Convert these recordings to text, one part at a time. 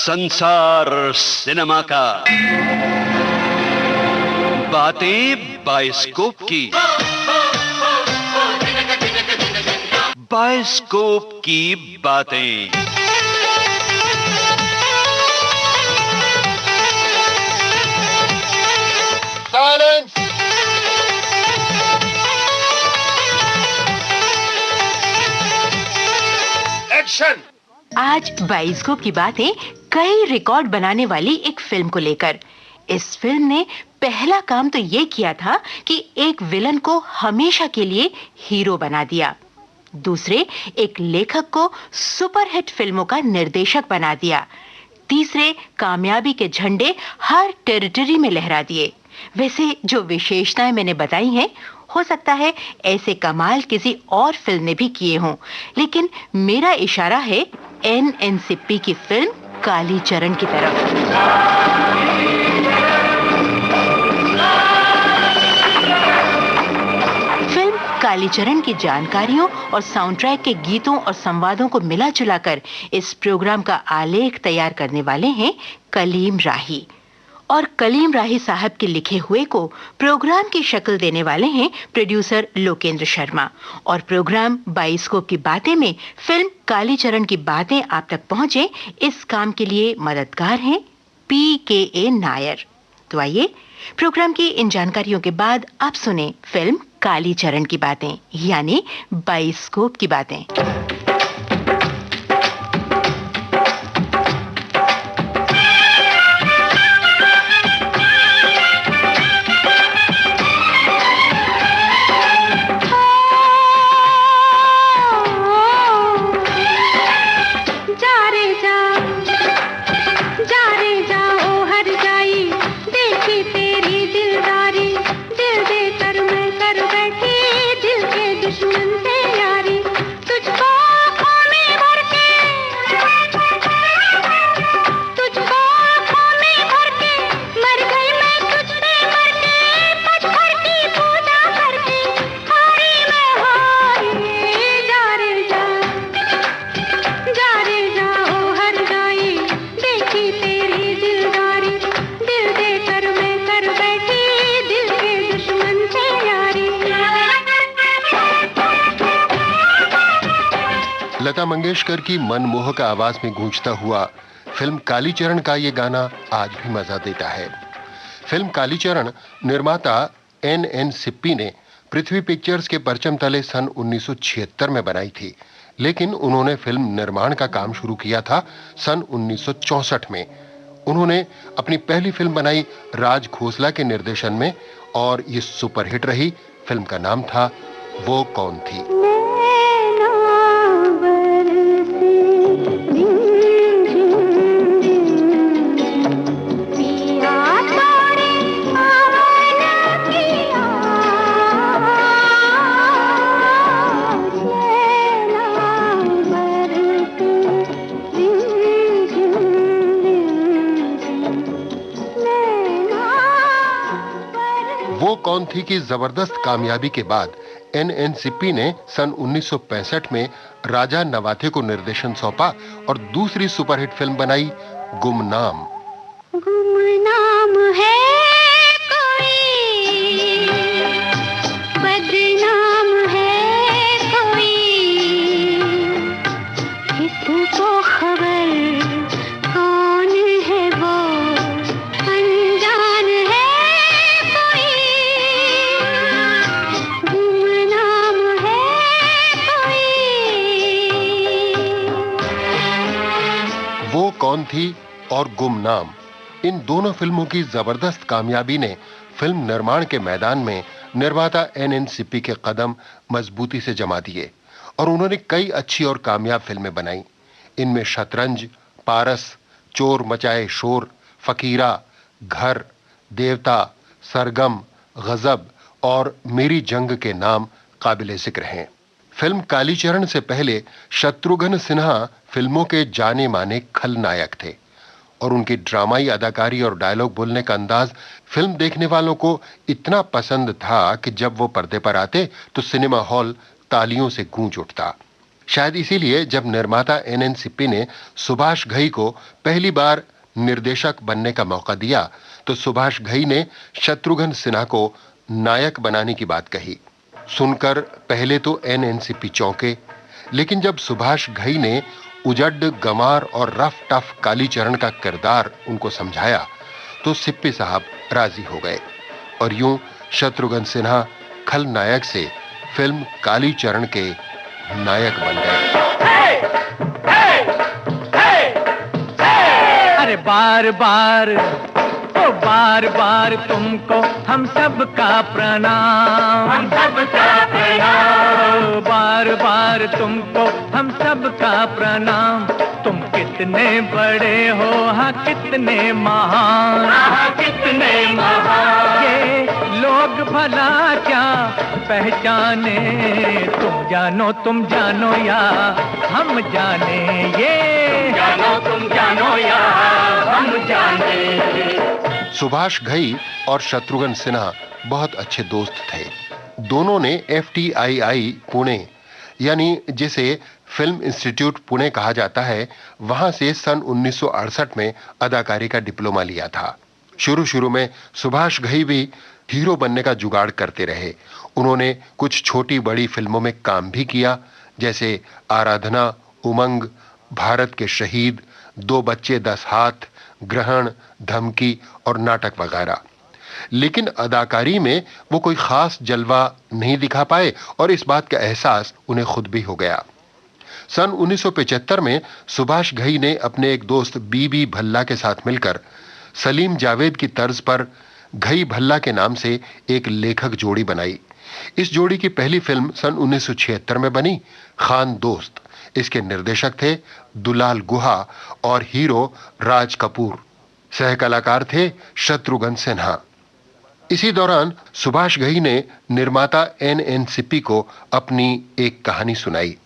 संसार सिनेमा का, बातें बायोस्कोप की, बायोस्कोप की बातें। साइलेंस। एक्शन। आज बायोस्कोप की बातें कई रिकॉर्ड बनाने वाली एक फिल्म को लेकर। इस फिल्म ने पहला काम तो ये किया था कि एक विलन को हमेशा के लिए हीरो बना दिया। दूसरे, एक लेखक को सुपरहिट फिल्मों का निर्देशक बना दिया। तीसरे, कामयाबी के झंडे हर टेरिटरी में लहरा दिए। वैसे जो विशेषताएं मैंने बताई हैं, हो सकता है ऐसे कमाल किसी और फिल्म ने भी किए हों, लेकिन मेरा इशारा है एन.एन.सिप्पी की फिल्म कालीचरण की तरफ। फिल्म कालीचरण की जानकारियों और साउंड ट्रैक के गीतों और संवादों को मिला जुलाकर इस प्रोग्राम का आलेख तैयार करने वाले हैं कलीम राही। और कलीम राही साहब के लिखे हुए को प्रोग्राम की शक्ल देने वाले हैं प्रोड्यूसर लोकेंद्र शर्मा। और प्रोग्राम बायोस्कोप की बातें में फिल्म कालीचरण की बातें आप तक पहुंचे, इस काम के लिए मददगार हैं PKA नायर। तो आइए प्रोग्राम की इन जानकारियों के बाद आप सुने फिल्म कालीचरण की बातें, यानी बायोस्कोप की बातें। लता मंगेशकर की मनमोहक आवाज में गूंजता हुआ फिल्म कालीचरण का ये गाना आज भी मजा देता है। फिल्म कालीचरण निर्माता एन.एन.सिप्पी ने पृथ्वी पिक्चर्स के परचम तले सन 1976 में बनाई थी, लेकिन उन्होंने फिल्म निर्माण का काम शुरू किया था सन 1964 में। उन्होंने अपनी पहली फिल्म बनाई राज खोसला के निर्देशन में और ये सुपरहिट रही। फिल्म का नाम था वो कौन थी। वो कौन थी की जबरदस्त कामयाबी के बाद एन.एन.सिप्पी ने सन 1965 में राजा नवाथे को निर्देशन सौंपा और दूसरी सुपरहिट फिल्म बनाई गुमनाम। गुमनाम है कोई, बदनाम है कोई, किसको खबर कौन है वो, अनजान है कोई, गुमनाम है कोई। वो कौन थी और गुमनाम, इन दोनों फिल्मों की जबरदस्त कामयाबी ने फिल्म निर्माण के मैदान में निर्माता एन.एन.सिप्पी के कदम मजबूती से जमा दिए और उन्होंने कई अच्छी और कामयाब फिल्में बनाई। इनमें शतरंज, पारस, चोर मचाए शोर, फकीरा, घर, देवता, सरगम, गजब और मेरी जंग के नाम काबिले जिक्र हैं। फिल्म कालीचरण से पहले शत्रुघ्न सिन्हा फिल्मों के जाने माने खलनायक थे और उनकी ड्रामाई अदाकारी और डायलॉग बोलने का अंदाज फिल्म देखने वालों को इतना पसंद था कि जब वो पर्दे पर आते तो सिनेमा हॉल तालियों से गूंज उठता। शायद इसीलिए जब निर्माता एनएन सिप्पी ने सुभाष घई को पहली बार निर्देशक बनने का मौका दिया तो सुभाष घई ने शत्रुघ्न सिन्हा को नायक बनाने की बात कही। सुनकर पहले तो एनएन सिप्पी चौंके, लेकिन जब सुभाष घई ने उजड्ड, गंवार और रफ टफ कालीचरण का किरदार उनको समझाया तो सिप्पी साहब राजी हो गए और यूं शत्रुघ्न सिन्हा खलनायक से फिल्म कालीचरण के नायक बन गए। अरे बार बार, ओ बार बार तुमको हम सबका प्रणाम, हम सबका प्रणाम। बार बार तुमको हम सबका प्रणाम। तुम कितने बड़े हो, हाँ कितने महान, हाँ कितने महान। ये लोग भला क्या पहचाने, तुम जानो या हम जाने। ये तुम जानो या हम जाने। सुभाष घई और शत्रुघ्न सिन्हा बहुत अच्छे दोस्त थे। दोनों ने FTII पुणे, यानी जिसे फिल्म इंस्टीट्यूट पुणे कहा जाता है, वहां से सन 1968 में अदाकारी का डिप्लोमा लिया था। शुरू में सुभाष घई भी हीरो बनने का जुगाड़ करते रहे। उन्होंने कुछ छोटी बड़ी फिल्मों में काम भी किया, जैसे आराधना, उमंग, भारत के शहीद, 2 बच्चे 10 हाथ, ग्रहण, धमकी और नाटक वगैरह। लेकिन अदाकारी में वो कोई खास जलवा नहीं दिखा पाए और इस बात का एहसास उन्हें खुद भी हो गया। सन 1975 में सुभाष घई ने अपने एक दोस्त बीबी भल्ला के साथ मिलकर सलीम जावेद की तर्ज पर घई भल्ला के नाम से एक लेखक जोड़ी बनाई। इस जोड़ी की पहली फिल्म सन 1976 में बनी, खान दोस्त। इसके निर्देशक थे दुलाल गुहा और हीरो राज कपूर। सह कलाकार थे शत्रुघ्न सिन्हा। इसी दौरान सुभाष घई ने निर्माता एनएन सिप्पी को अपनी एक कहानी सुनाई।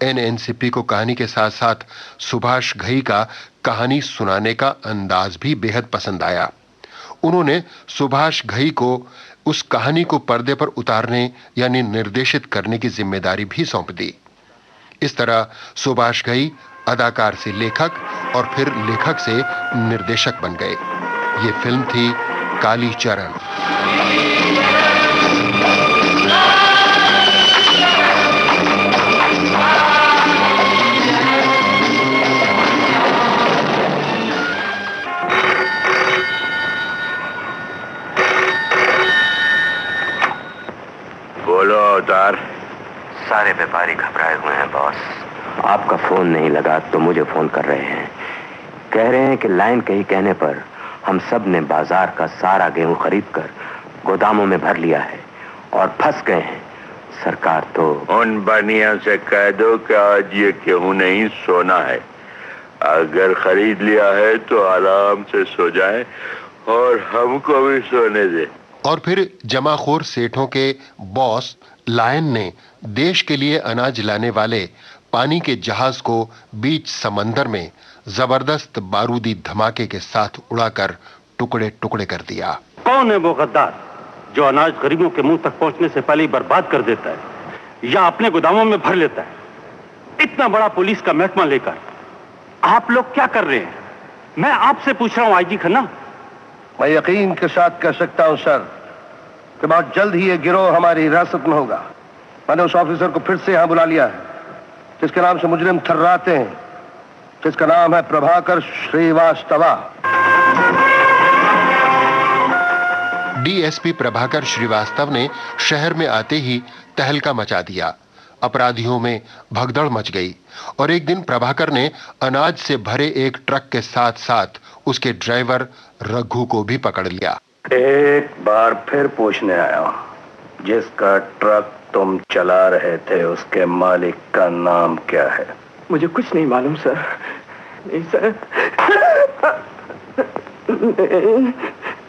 एनएन सिप्पी को कहानी के साथ साथ सुभाष घई का कहानी सुनाने का अंदाज भी बेहद पसंद आया। उन्होंने सुभाष घई को उस कहानी को पर्दे पर उतारने यानी निर्देशित करने की जिम्मेदारी भी सौंप दी। इस तरह सुभाष घई अदाकार से लेखक और फिर लेखक से निर्देशक बन गए। ये फिल्म थी कालीचरण। बोलो अवतार। सारे व्यापारी घबराए हुए हैं बॉस। आपका फोन नहीं लगा तो मुझे फोन कर रहे हैं। कह रहे हैं कि लाइन कहीं कहने पर हम सब ने बाजार का सारा गेहूं खरीद कर गोदामों में भर लिया है और फंस गए हैं। सरकार तो उन बनिया से कह दो कि आज ये गेहूं नहीं, सोना है। अगर खरीद लिया है तो आराम से सो जाए और हमको भी सोने दे। और फिर जमाखोर सेठों के बॉस लायन ने देश के लिए अनाज लाने वाले पानी के जहाज को बीच समंदर में जबरदस्त बारूदी धमाके के साथ उड़ाकर टुकड़े टुकड़े कर दिया। कौन है वो गद्दार जो अनाज गरीबों के मुंह तक पहुंचने से पहले ही बर्बाद कर देता है या अपने गोदामों में भर लेता है? इतना बड़ा पुलिस का महकमा लेकर आप लोग क्या कर रहे हैं? मैं आपसे पूछ रहा हूं आईजी खन्ना। मैं यकीन के साथ कह सकता हूं सर कि बहुत जल्द ही ये गिरोह हमारी हिरासत में होगा। मैंने उस ऑफिसर को फिर से यहां बुला लिया है जिसके नाम से मुजरिम थर्राते हैं, जिसका नाम है प्रभाकर श्रीवास्तवा। डीएसपी प्रभाकर श्रीवास्तव ने शहर में आते ही तहलका मचा दिया। अपराधियों में भगदड़ मच गई और एक दिन प्रभाकर ने अनाज से भरे एक ट्रक के साथ साथ उसके ड्राइवर रघु को भी पकड़ लिया। एक बार फिर पूछने आया हूं, जिसका ट्रक तुम चला रहे थे उसके मालिक का नाम क्या है? मुझे कुछ नहीं मालूम सर। नहीं सर,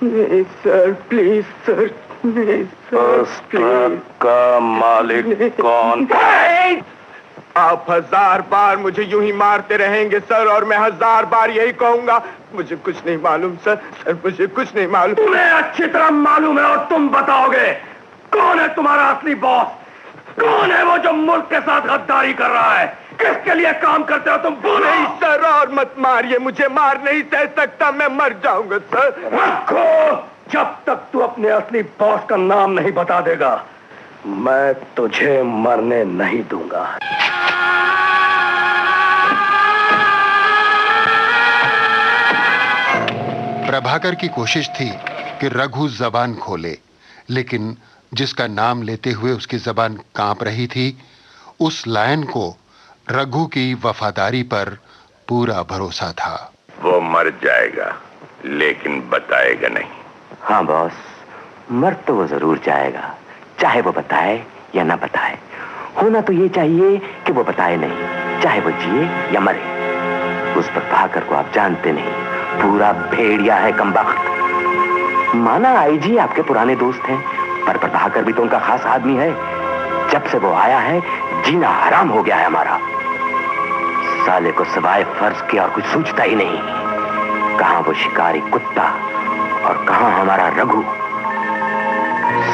नहीं सर, प्लीज सर, नहीं सर। उस ट्रक का मालिक कौन? आप 1000 बार मुझे यूं ही मारते रहेंगे सर और मैं 1000 बार यही कहूंगा, मुझे कुछ नहीं मालूम सर। सर मुझे कुछ नहीं मालूम। तुम्हें अच्छी तरह मालूम है और तुम बताओगे कौन है तुम्हारा असली बॉस। कौन है वो जो मुल्क के साथ गद्दारी कर रहा है? किसके लिए काम करते हो तुम? बोलो सर, और मत मारिए मुझे, मार नहीं सह सकता, मैं मर जाऊंगा सर। रखो, जब तक तू अपने असली बॉस का नाम नहीं बता देगा मैं तुझे मरने नहीं दूंगा। प्रभाकर की कोशिश थी कि रघु जबान खोले, लेकिन जिसका नाम लेते हुए उसकी जबान कांप रही थी, उस लायन को रघु की वफादारी पर पूरा भरोसा था। वो मर जाएगा लेकिन बताएगा नहीं। हाँ बॉस, मर तो वो जरूर जाएगा, चाहे वो बताए या ना बताए। होना तो ये चाहिए कि वो बताए नहीं, चाहे वो जिए या मरे। उस प्रभाकर को आप जानते नहीं, पूरा भेड़िया है कमबख्त। माना आईजी आपके पुराने दोस्त हैं, पर प्रभाकर भी तो उनका खास आदमी है। जब से वो आया है जीना हराम हो गया है हमारा। साले को सिवाय फर्ज के और कुछ सूझता ही नहीं। कहां वो शिकारी कुत्ता और कहां हमारा रघु।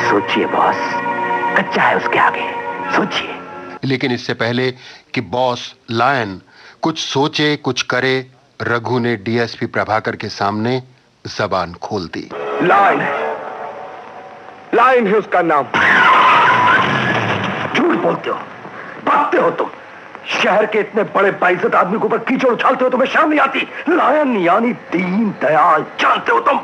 सोचिए बॉस, कच्चा है उसके आगे, सोचिए। लेकिन इससे पहले कि बॉस लायन कुछ सोचे कुछ करे, रघु ने डीएसपी प्रभाकर के सामने जबान खोल दी। लायन, लायन है उसका नाम। झूठ बोलते हो, भागते हो तुम। शहर के इतने बड़े बाइज्जत आदमी के ऊपर कीचड़ उछालते हो, तुम्हें शर्म नहीं आती? लायन यानी दीन दयाल, जानते हो तुम?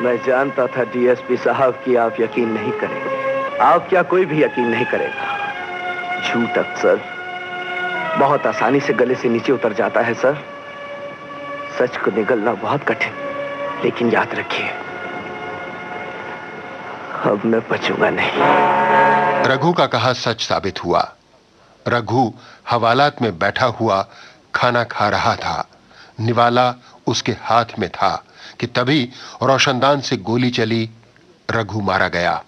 मैं जानता था डीएसपी साहब कि आप यकीन नहीं करेंगे। आप क्या, कोई भी यकीन नहीं करेगा। झूठ अक्सर बहुत आसानी से गले से नीचे उतर जाता है सर। सच को निगलना बहुत कठिन, लेकिन याद रखिए अब मैं बचूंगा नहीं। रघु का कहा सच साबित हुआ। रघु हवालात में बैठा हुआ खाना खा रहा था। निवाला उसके हाथ में था कि तभी रोशनदान से गोली चली, रघु मारा गया।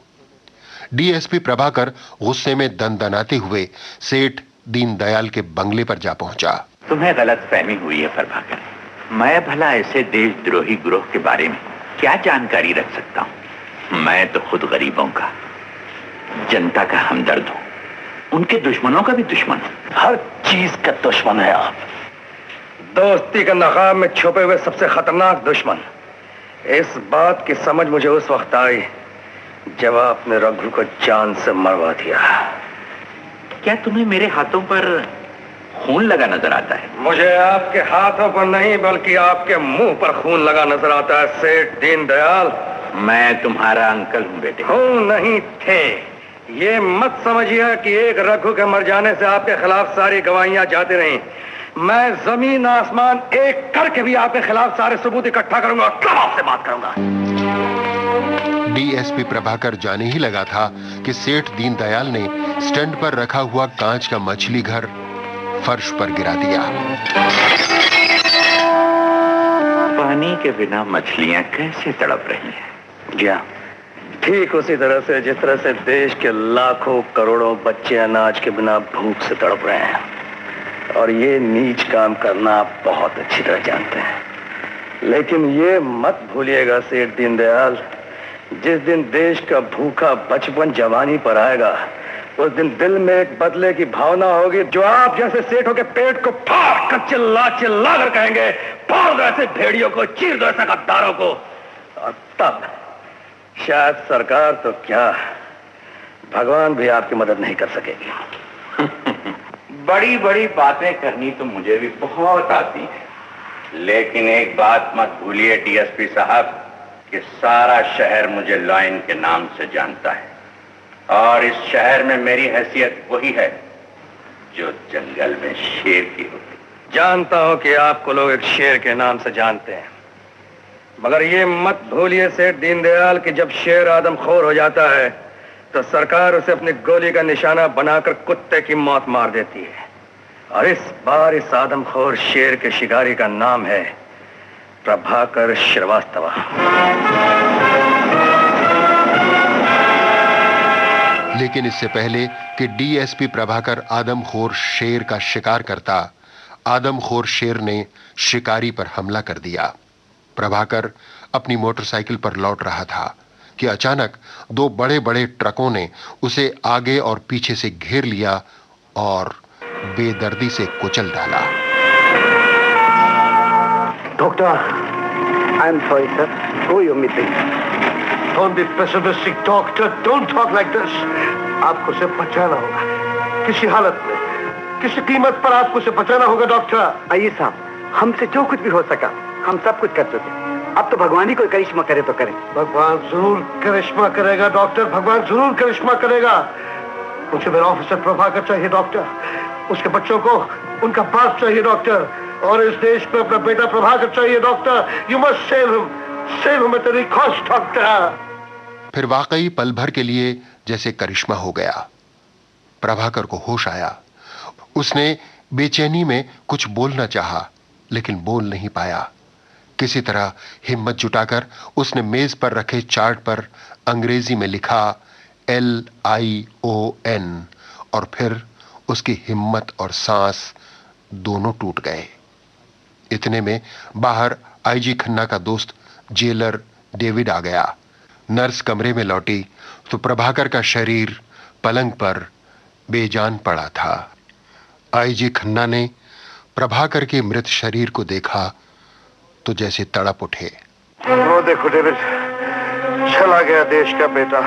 डीएसपी प्रभाकर गुस्से में दनदनाते हुए सेठ दीनदयाल के बंगले पर जा पहुंचा। तुम्हें गलतफहमी हुई है प्रभाकर। मैं भला ऐसे देशद्रोही गिरोह के बारे में क्या जानकारी रख सकता हूं? मैं तो खुद गरीबों का, जनता का हमदर्द हूं, उनके दुश्मनों का भी दुश्मन हूं। हर चीज का दुश्मन है आप। दोस्ती के नकाब में छुपे हुए सबसे खतरनाक दुश्मन। इस बात की समझ मुझे उस वक्त आई जब आपने रघु को जान से मरवा दिया। क्या तुम्हें मेरे हाथों पर खून लगा नजर आता है? मुझे आपके हाथों पर नहीं बल्कि आपके मुंह पर खून लगा नजर आता है सेठ दीनदयाल। मैं तुम्हारा अंकल हूं बेटे। हो नहीं थे। ये मत समझिए कि एक रघु के मर जाने से आपके खिलाफ सारी गवाहियां जाती रहीं। मैं जमीन आसमान एक करके भी आपके खिलाफ सारे सबूत इकट्ठा करूंगा और तब आपसे बात करूंगा। डीएसपी प्रभाकर जाने ही लगा था कि सेठ दीनदयाल ने स्टैंड पर रखा हुआ कांच का मछली घर फर्श पर गिरा दिया। पानी के बिना मछलियां कैसे तड़प रही हैं? क्या ठीक उसी तरह से जिस तरह से देश के लाखों करोड़ों बच्चे अनाज के बिना भूख से तड़प रहे हैं। और ये नीच काम करना आप बहुत अच्छी तरह जानते हैं। लेकिन ये मत भूलिएगा सेठ दीनदयाल, जिस दिन देश का भूखा बचपन जवानी पर आएगा उस दिन दिल में एक बदले की भावना होगी जो आप जैसे सेठों के पेट को फाड़ कर चिल्ला चिल्ला कर कहेंगे, फाड़ दो ऐसे भेड़ियों को, चीर दो ऐसे गद्दारों को। और तब शायद सरकार तो क्या, भगवान भी आपकी मदद नहीं कर सकेगी। बड़ी बड़ी बातें करनी तो मुझे भी बहुत आती है, लेकिन एक बात मत भूलिए डीएसपी साहब कि सारा शहर मुझे लायन के नाम से जानता है और इस शहर में मेरी हैसियत वही है जो जंगल में शेर की होती। जानता हूं कि आपको लोग एक शेर के नाम से जानते हैं, मगर ये मत भूलिए सेठ दीनदयाल कि जब शेर आदमखोर हो जाता है तो सरकार उसे अपनी गोली का निशाना बनाकर कुत्ते की मौत मार देती है। और इस बार इस आदमखोर शेर के शिकारी का नाम है प्रभाकर श्रीवास्तव। लेकिन इससे पहले कि डीएसपी प्रभाकर आदमखोर शेर का शिकार करता, आदमखोर शेर ने शिकारी पर हमला कर दिया। प्रभाकर अपनी मोटरसाइकिल पर लौट रहा था कि अचानक दो बड़े बड़े ट्रकों ने उसे आगे और पीछे से घेर लिया और बेदर्दी से कुचल डाला। Doctor, I am sorry sir, who you meeting? Don't be pessimistic, doctor. Don't talk like this. आपको उसे बचाना होगा, किसी हालत में, किसी कीमत पर आपको उसे बचाना होगा डॉक्टर। आइए साहब, हमसे जो कुछ भी हो सका हम सब कुछ कर चुके। अब तो भगवान ही कोई करिश्मा करे तो करे। भगवान जरूर करिश्मा करेगा डॉक्टर, भगवान जरूर करिश्मा करेगा। मुझे मेरा ऑफिसर प्रभाकर चाहिए डॉक्टर, उसके बच्चों को उनका बाप चाहिए डॉक्टर, और इस देश में अपना बेटा प्रभाकर चाहिए doctor. You must save him at any cost doctor. फिर वाकई पल भर के लिए जैसे करिश्मा हो गया। प्रभाकर को होश आया। उसने बेचैनी में कुछ बोलना चाहा, लेकिन बोल नहीं पाया। किसी तरह हिम्मत जुटाकर उसने मेज पर रखे चार्ट पर अंग्रेजी में लिखा LION, और फिर उसकी हिम्मत और सांस दोनों टूट गए। इतने में बाहर आईजी खन्ना का दोस्त जेलर डेविड आ गया। नर्स कमरे में लौटी तो प्रभाकर का शरीर पलंग पर बेजान पड़ा था। आईजी खन्ना ने प्रभाकर के मृत शरीर को देखा तो जैसे तड़प उठे। वो देखो डेविड, चला गया देश का बेटा,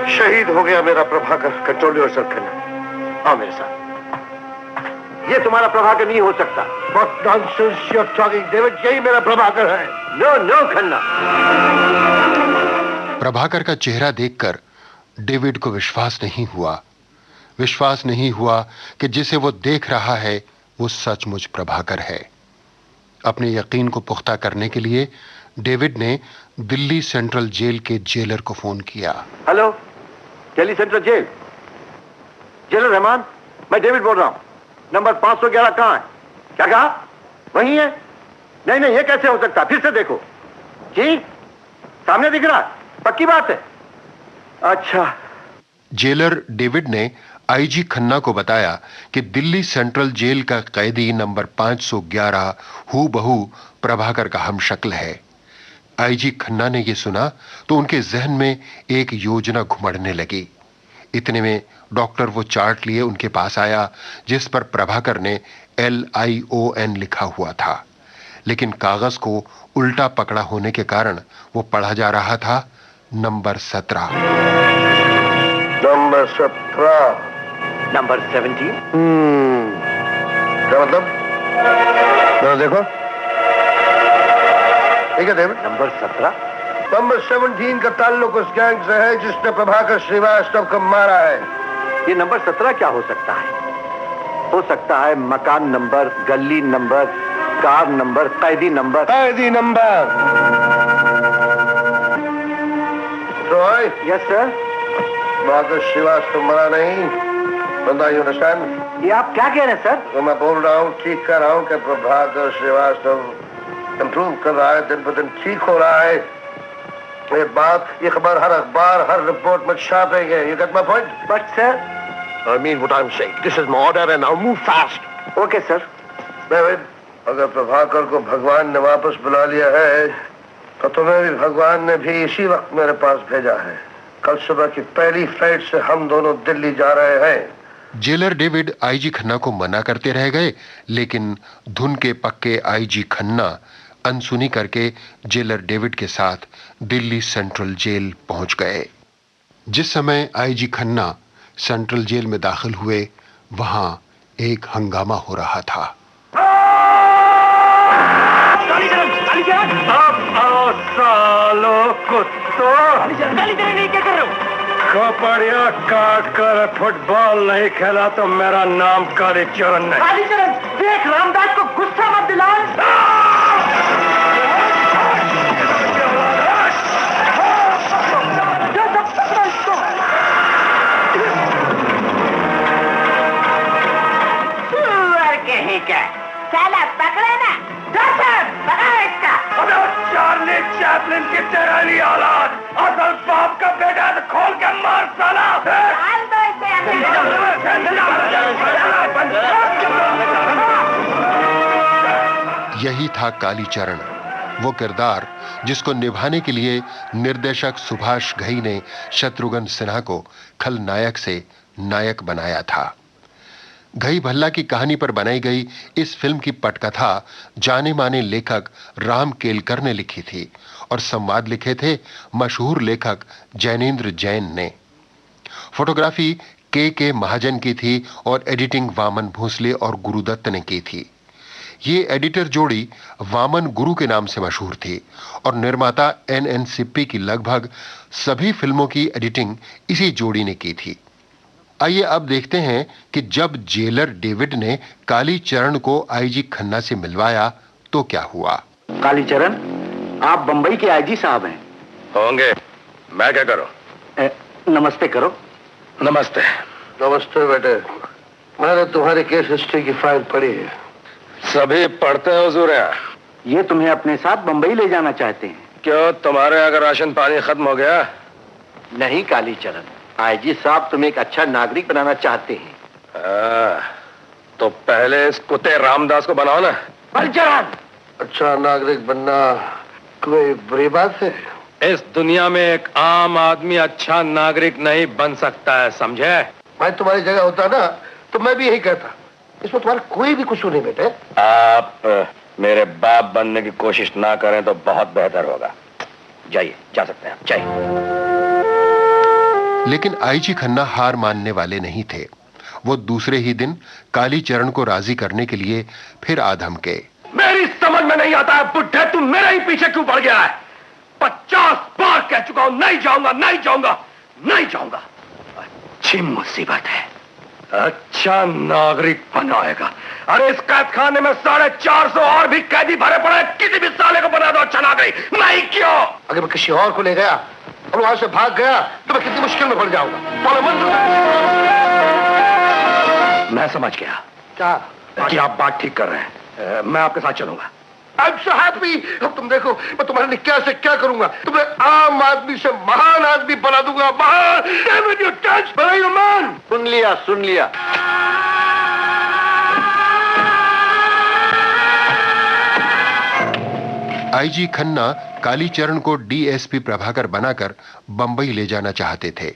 शहीद हो गया मेरा प्रभाकर। कंट्रोल योरसेल्फ खन्ना, आओ मेरे साथ। ये तुम्हारा प्रभाकर नहीं हो सकता। What nonsense you're talking, David, यही मेरा प्रभाकर है। नो खन्ना। प्रभाकर का चेहरा देखकर डेविड को विश्वास नहीं हुआ कि जिसे वो देख रहा है वो सचमुच प्रभाकर है। अपने यकीन को पुख्ता करने के लिए डेविड ने दिल्ली सेंट्रल जेल के जेलर को फोन किया। Hello, Delhi central jail, jailer Rahman, मैं डेविड बोल रहा हूं। नंबर 511 कहां है? क्या कहा? वही है? नहीं, ये कैसे हो सकता? फिर से देखो। जी, सामने दिख रहा है, पक्की बात है। अच्छा। जेलर डेविड ने आईजी खन्ना को बताया कि दिल्ली सेंट्रल जेल का कैदी नंबर 511 हूबहू प्रभाकर का हमशक्ल है। आईजी खन्ना ने यह सुना तो उनके जहन में एक योजना घुमड़ने लगी। इतने में डॉक्टर वो चार्ट लिए उनके पास आया जिस पर प्रभाकर ने LION लिखा हुआ था, लेकिन कागज को उल्टा पकड़ा होने के कारण वो पढ़ा जा रहा था नंबर 17। Number 17, number 17। क्या मतलब? जरा देखो। ठीक है डेविड, नंबर 17। नंबर 17 का ताल्लुक उस गैंग से है जिसने प्रभाकर श्रीवास्तव को मारा है। ये नंबर 17 क्या हो सकता है? हो सकता है मकान नंबर, गली नंबर, कार नंबर, कैदी नंबर। कैदी number. Roy. Yes sir. Prabhakar Srivastava मरा नहीं, बंदा यू अंडरस्टैंड? ये आप क्या कह रहे हैं सर? तो मैं बोल रहा हूँ, ठीक कर रहा हूँ कि प्रभाकर श्रीवास्तव इम्प्रूव कर रहा है, दिन ब दिन ठीक हो रहा है। ये बात, ये खबर हर अखबार, हर रिपोर्ट में छापेंगे। You get my point? But sir, I mean what I'm saying. This is my order and now move fast. Okay sir. David, अगर प्रभाकर को भगवान ने वापस बुला लिया है तो तुम्हें भी भगवान ने भी इसी वक्त मेरे पास भेजा है। कल सुबह की पहली फ्लाइट से हम दोनों दिल्ली जा रहे हैं। जेलर डेविड आईजी खन्ना को मना करते रह गए, लेकिन धुन के पक्के आईजी खन्ना अनसुनी करके जेलर डेविड के साथ दिल्ली सेंट्रल जेल पहुंच गए। जिस समय आईजी खन्ना सेंट्रल जेल में दाखिल हुए, वहां एक हंगामा हो रहा था। सालो कुत्तो, कपड़िया काट कर फुटबॉल नहीं खेला तो मेरा नाम कालीचरण नहीं। कालीचरण, देख रामदास को गुस्सा मत दिला। साला पकड़े ना, पकड़ा इसका। चार्ली चैपलिन की तेरानी औलाद, असल बाप का बेटा तो खोल के मार साला। डाल दो इसे यही था कालीचरण, वो किरदार जिसको निभाने के लिए निर्देशक सुभाष घई ने शत्रुघ्न सिन्हा को खलनायक से नायक बनाया था। घई भल्ला की कहानी पर बनाई गई इस फिल्म की पटकथा जाने माने लेखक राम केलकर ने लिखी थी और संवाद लिखे थे मशहूर लेखक जैनेन्द्र जैन ने। फोटोग्राफी के महाजन की थी और एडिटिंग वामन भोसले और गुरुदत्त ने की थी। ये एडिटर जोड़ी वामन गुरु के नाम से मशहूर थी और निर्माता एन सिप्पी की लगभग सभी फिल्मों की एडिटिंग इसी जोड़ी ने की थी। आइए अब देखते हैं कि जब जेलर डेविड ने कालीचरण को आईजी खन्ना से मिलवाया तो क्या हुआ। कालीचरण, आप बंबई के आईजी साहब हैं? होंगे, मैं क्या करूं? नमस्ते करो। नमस्ते। नमस्ते बेटे, मैंने तुम्हारी केस हिस्ट्री की फाइल पढ़ी है। सभी पढ़ते हैं हुजूर। ये तुम्हें अपने साथ बंबई ले जाना चाहते हैं? क्यों, तुम्हारे अगर राशन पानी खत्म हो गया? नहीं कालीचरण, आईजी साहब तुम्हें एक अच्छा नागरिक बनाना चाहते हैं। तो पहले इस कुत्ते रामदास को बनाओ ना। कालीचरण, अच्छा नागरिक बनना कोई बुरी बात है? इस दुनिया में एक आम आदमी अच्छा नागरिक नहीं बन सकता है, समझे? मैं तुम्हारी जगह होता ना तो मैं भी यही कहता। इसमें तुम्हारा कोई भी कसूर नहीं बेटे। आप मेरे बाप बनने की कोशिश ना करें तो बहुत बेहतर होगा। जाइए, जा सकते हैं आप, जाइए। लेकिन आईजी खन्ना हार मानने वाले नहीं थे। वो दूसरे ही दिन कालीचरण को राजी करने के लिए फिर आ धमके। मेरी समझ में नहीं आता है बुड्ढे, तू मेरे ही पीछे क्यों पड़ गया है? 50 बार कह चुका हूं, नहीं जाऊंगा, नहीं जाऊंगा, नहीं जाऊंगा। अच्छी मुसीबत है, अच्छा नागरिक बनाएगा। अरे इस कैद खाने में 450 और भी कैदी भरे पड़े, किसी भी साले को बना दो अच्छा नागरिक। नहीं क्यों? अगर मैं किसी और को ले गया और वहां से भाग गया तो मैं कितनी मुश्किल में पड़ जाऊंगा। मैं समझ गया क्या कि आप बात ठीक कर रहे हैं। मैं आपके साथ चलूंगा। I'm so happy। अब तुम देखो मैं तुम्हारे लिए क्या से क्या करूंगा। तुम्हें आम आदमी से महान आदमी बना दूंगा, महान। सुन लिया, सुन लिया। आईजी खन्ना कालीचरण को डीएसपी प्रभाकर बनाकर बंबई ले जाना चाहते थे,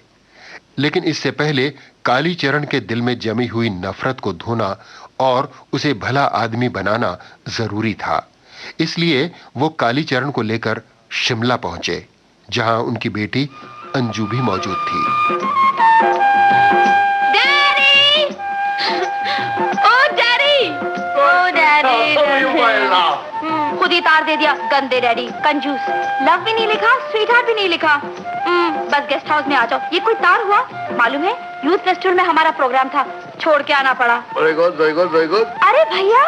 लेकिन इससे पहले कालीचरण के दिल में जमी हुई नफरत को धोना और उसे भला आदमी बनाना जरूरी था। इसलिए वो कालीचरण को लेकर शिमला पहुंचे, जहां उनकी बेटी अंजू भी मौजूद थी। डैडी! ओ डैडी! ओ डैडी! खुद ही तार दे दिया, गंदे डैडी, कंजूस। लव भी नहीं लिखा, स्वीट हार्ट भी नहीं लिखा। बस गेस्ट हाउस में आ जाओ। ये कोई तार हुआ? मालूम है यूथ फेस्टिवल में हमारा प्रोग्राम था, छोड़ के आना पड़ा। Very good, very good, very good. अरे भैया,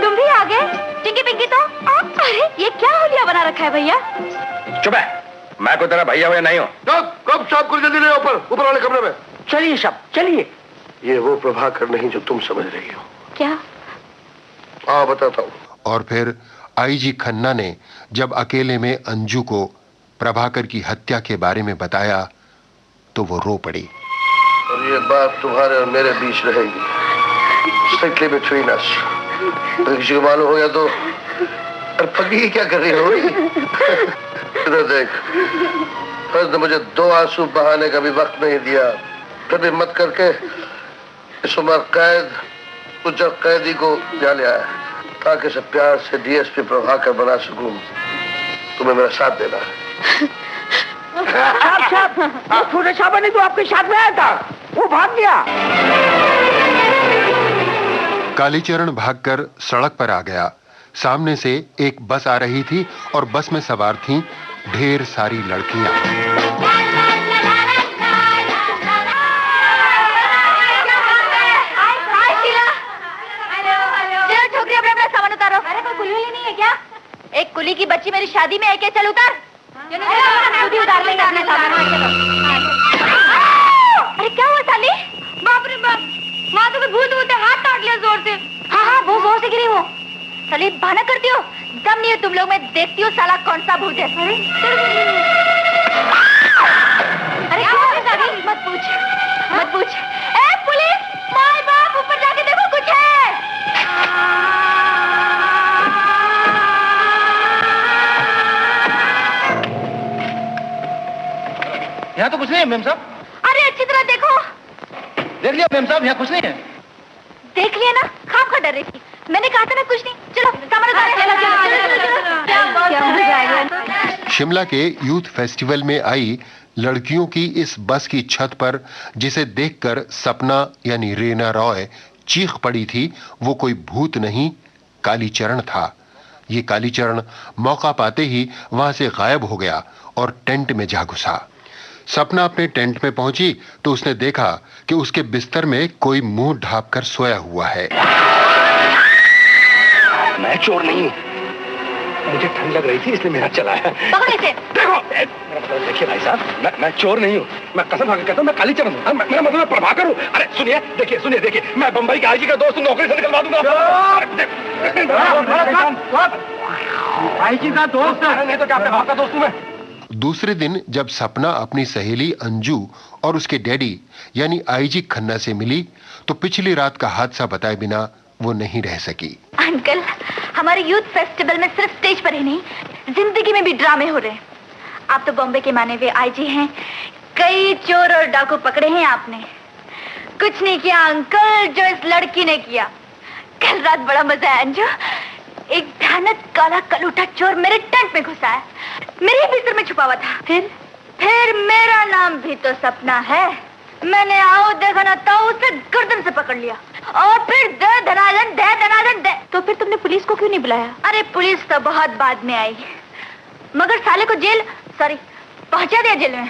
तुम भी आ गए? टिंकी पिंकी तो? अरे ये क्या होलिया बना रखा है भैया? चुप है, मैं कोई तेरा भैया नहीं हूँ। कब साहब को जल्दी ले ऊपर वाले कमरे में। चलिए साहब, चलिए। ये वो प्रभाकर नहीं जो तुम समझ रही हो। क्या? हाँ बताता हूँ। और फिर आईजी खन्ना ने जब अकेले में अंजू को प्रभाकर की हत्या के बारे में बताया तो वो रो पड़ी। और ये बात तुम्हारे और मेरे बीच रहेगी, स्ट्रिक्टली बिटवीन अस। तो किसी को मालूम हो गया तो पगड़ी क्या कर रही हो? इधर देख, फर्ज ने मुझे 2 आंसू बहाने का भी वक्त नहीं दिया, फिर भी मत करके इस उम्र कैद उज्जर कैदी को क्या लिया है ताकि इसे प्यार से डीएसपी प्रभाकर बना सकूं। तुम्हें मेरा साथ देना है। आप छोटे साहब ने तो आपके साथ में आया था, वो भाग गया। कालीचरण भागकर सड़क पर आ गया। सामने से एक बस आ रही थी और बस में सवार थीं ढेर सारी लड़कियां। छोकरी अपना सामान उतारो। अरे कोई कुली नहीं है क्या? एक कुली की बच्ची मेरी शादी में है क्या? चल उतार। उतार लेंगे अपने सामान। अरे क्या हुआ साली? बाप रे बाप, माँ तो भूत भूत हाथ काट लिया जोर से। हाँ, बहुत जोर से गिरी वो। साली बहाना करती हो, दम नहीं है तुम लोग। मैं देखती हूँ साला कौन सा भूत है। अरे मत पूछ, मत पूछ। ए पुलिस, माय बाप, ऊपर जाके देखो कुछ है। तो कुछ नहीं है मेम साहब। अरे अच्छी तरह देखो। देख लिया मेम साहब, यहाँ कुछ नहीं है। देख लिया ना, खाम खा डर रही थी। मैंने कहा था ना कुछ नहीं। चलो सामान उतारो। शिमला के यूथ फेस्टिवल में आई लड़कियों की इस बस की छत पर जिसे देखकर सपना यानी रीना रॉय चीख पड़ी थी, वो कोई भूत नहीं, कालीचरण था। ये कालीचरण मौका पाते ही वहां से गायब हो गया और टेंट में जा घुसा। सपना अपने टेंट में पहुंची तो उसने देखा कि उसके बिस्तर में कोई मुंह ढांपकर सोया हुआ है। मैं चोर नहीं हूँ, मुझे ठंड लग रही थी इसलिए मेरा चला है। पकड़ो इसे। देखो मेरा मतलब देखिए भाई साहब, मैं चोर नहीं हूँ, मैं कसम खा के कहता हूँ मैं कालीचरण हूँ। मेरा मतलब मैं प्रभाकर हूँ। अरे सुनिए, देखिए मैं बंबई के आईजी का दोस्त हूँ, नौकरी से निकलवा दूंगा। आईजी का दोस्त नहीं तो क्या अपने बाप का दोस्त हूँ मैं। दूसरे दिन जब सपना अपनी सहेली अंजू और उसके डैडी यानी आईजी खन्ना से मिली तो पिछली रात का हादसा बताए बिना वो नहीं रह सकी। अंकल, हमारे यूथ फेस्टिवल में सिर्फ स्टेज पर ही नहीं, जिंदगी में भी ड्रामे हो रहे हैं। आप तो बॉम्बे के माने हुए आईजी हैं, कई चोर और डाकू पकड़े हैं आपने। कुछ नहीं किया अंकल जो इस लड़की ने किया। कल रात बड़ा मजा है अंजू। एक भयानक काला कलूटा चोर मेरे टेंट में घुसा है, मेरे बिस्तर में छुपा हुआ था। फिर मेरा नाम भी तो सपना है। मैंने आओ देखा ना तो उसे गर्दन से पकड़ लिया और फिर दे धनाधन। तो फिर तुमने पुलिस को क्यों नहीं बुलाया? अरे पुलिस तो बहुत बाद में आई, मगर साले को पहुंचा दिया जेल में।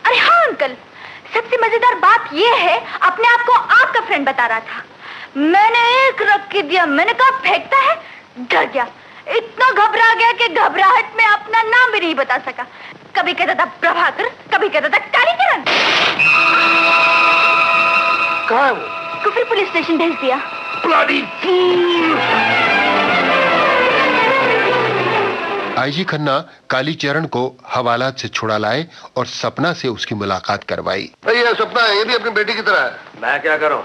अरे हाँ अंकल, सबसे मजेदार बात यह है, अपने आप को आपका फ्रेंड बता रहा था। मैंने एक रख के दिया, मैंने कहा फेंकता है, डर गया, इतना घबरा गया कि घबराहट में अपना नाम भी नहीं बता सका। कभी कहता था प्रभाकर, कभी कहता था कालीचरण। कहाँ है वो? तो फिर पुलिस स्टेशन भेज दिया। Bloody fool! IG Khanna Kalicharan को हवालात से छुड़ा लाए और सपना से उसकी मुलाकात करवाई। ये सपना है, ये भी अपनी बेटी की तरह है। मैं क्या करूं?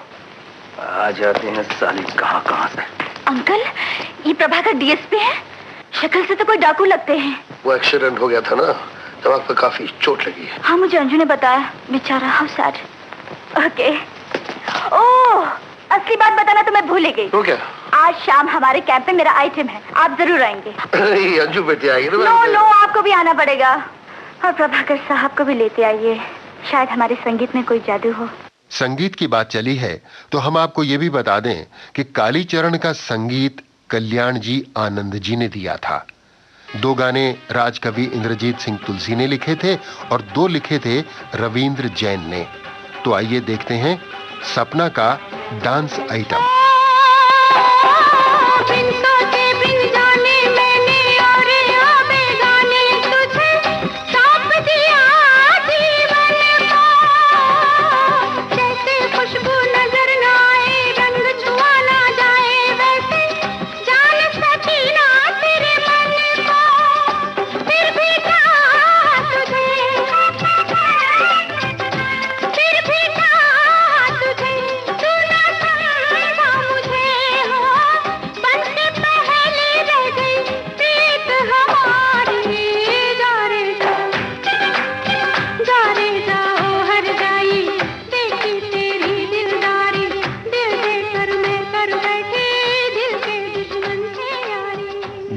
आ जाती है साली कहां से। अंकल, ये प्रभाकर डीएसपी है, शक्ल से तो कोई डाकू लगते हैं। वो एक्सीडेंट हो गया था ना, दिमाग पे काफी चोट लगी है। हाँ मुझे अंजू ने बताया, बेचारा, हाउ सैड। ओके। ओह, असली बात बताना तो मैं भूल ही गई। तो क्या? आज शाम हमारे कैंप में मेरा आइटम है, आप जरूर आएंगे। नहीं, अंजू बेटी आएगी ना। नो, आपको भी आना पड़ेगा और प्रभाकर साहब को भी लेते आइए, शायद हमारे संगीत में कोई जादू हो। संगीत की बात चली है तो हम आपको ये भी बता दें कि कालीचरण का संगीत कल्याण जी आनंद जी ने दिया था। 2 गाने राजकवि इंद्रजीत सिंह तुलसी ने लिखे थे और 2 लिखे थे रविंद्र जैन ने। तो आइए देखते हैं सपना का डांस आइटम।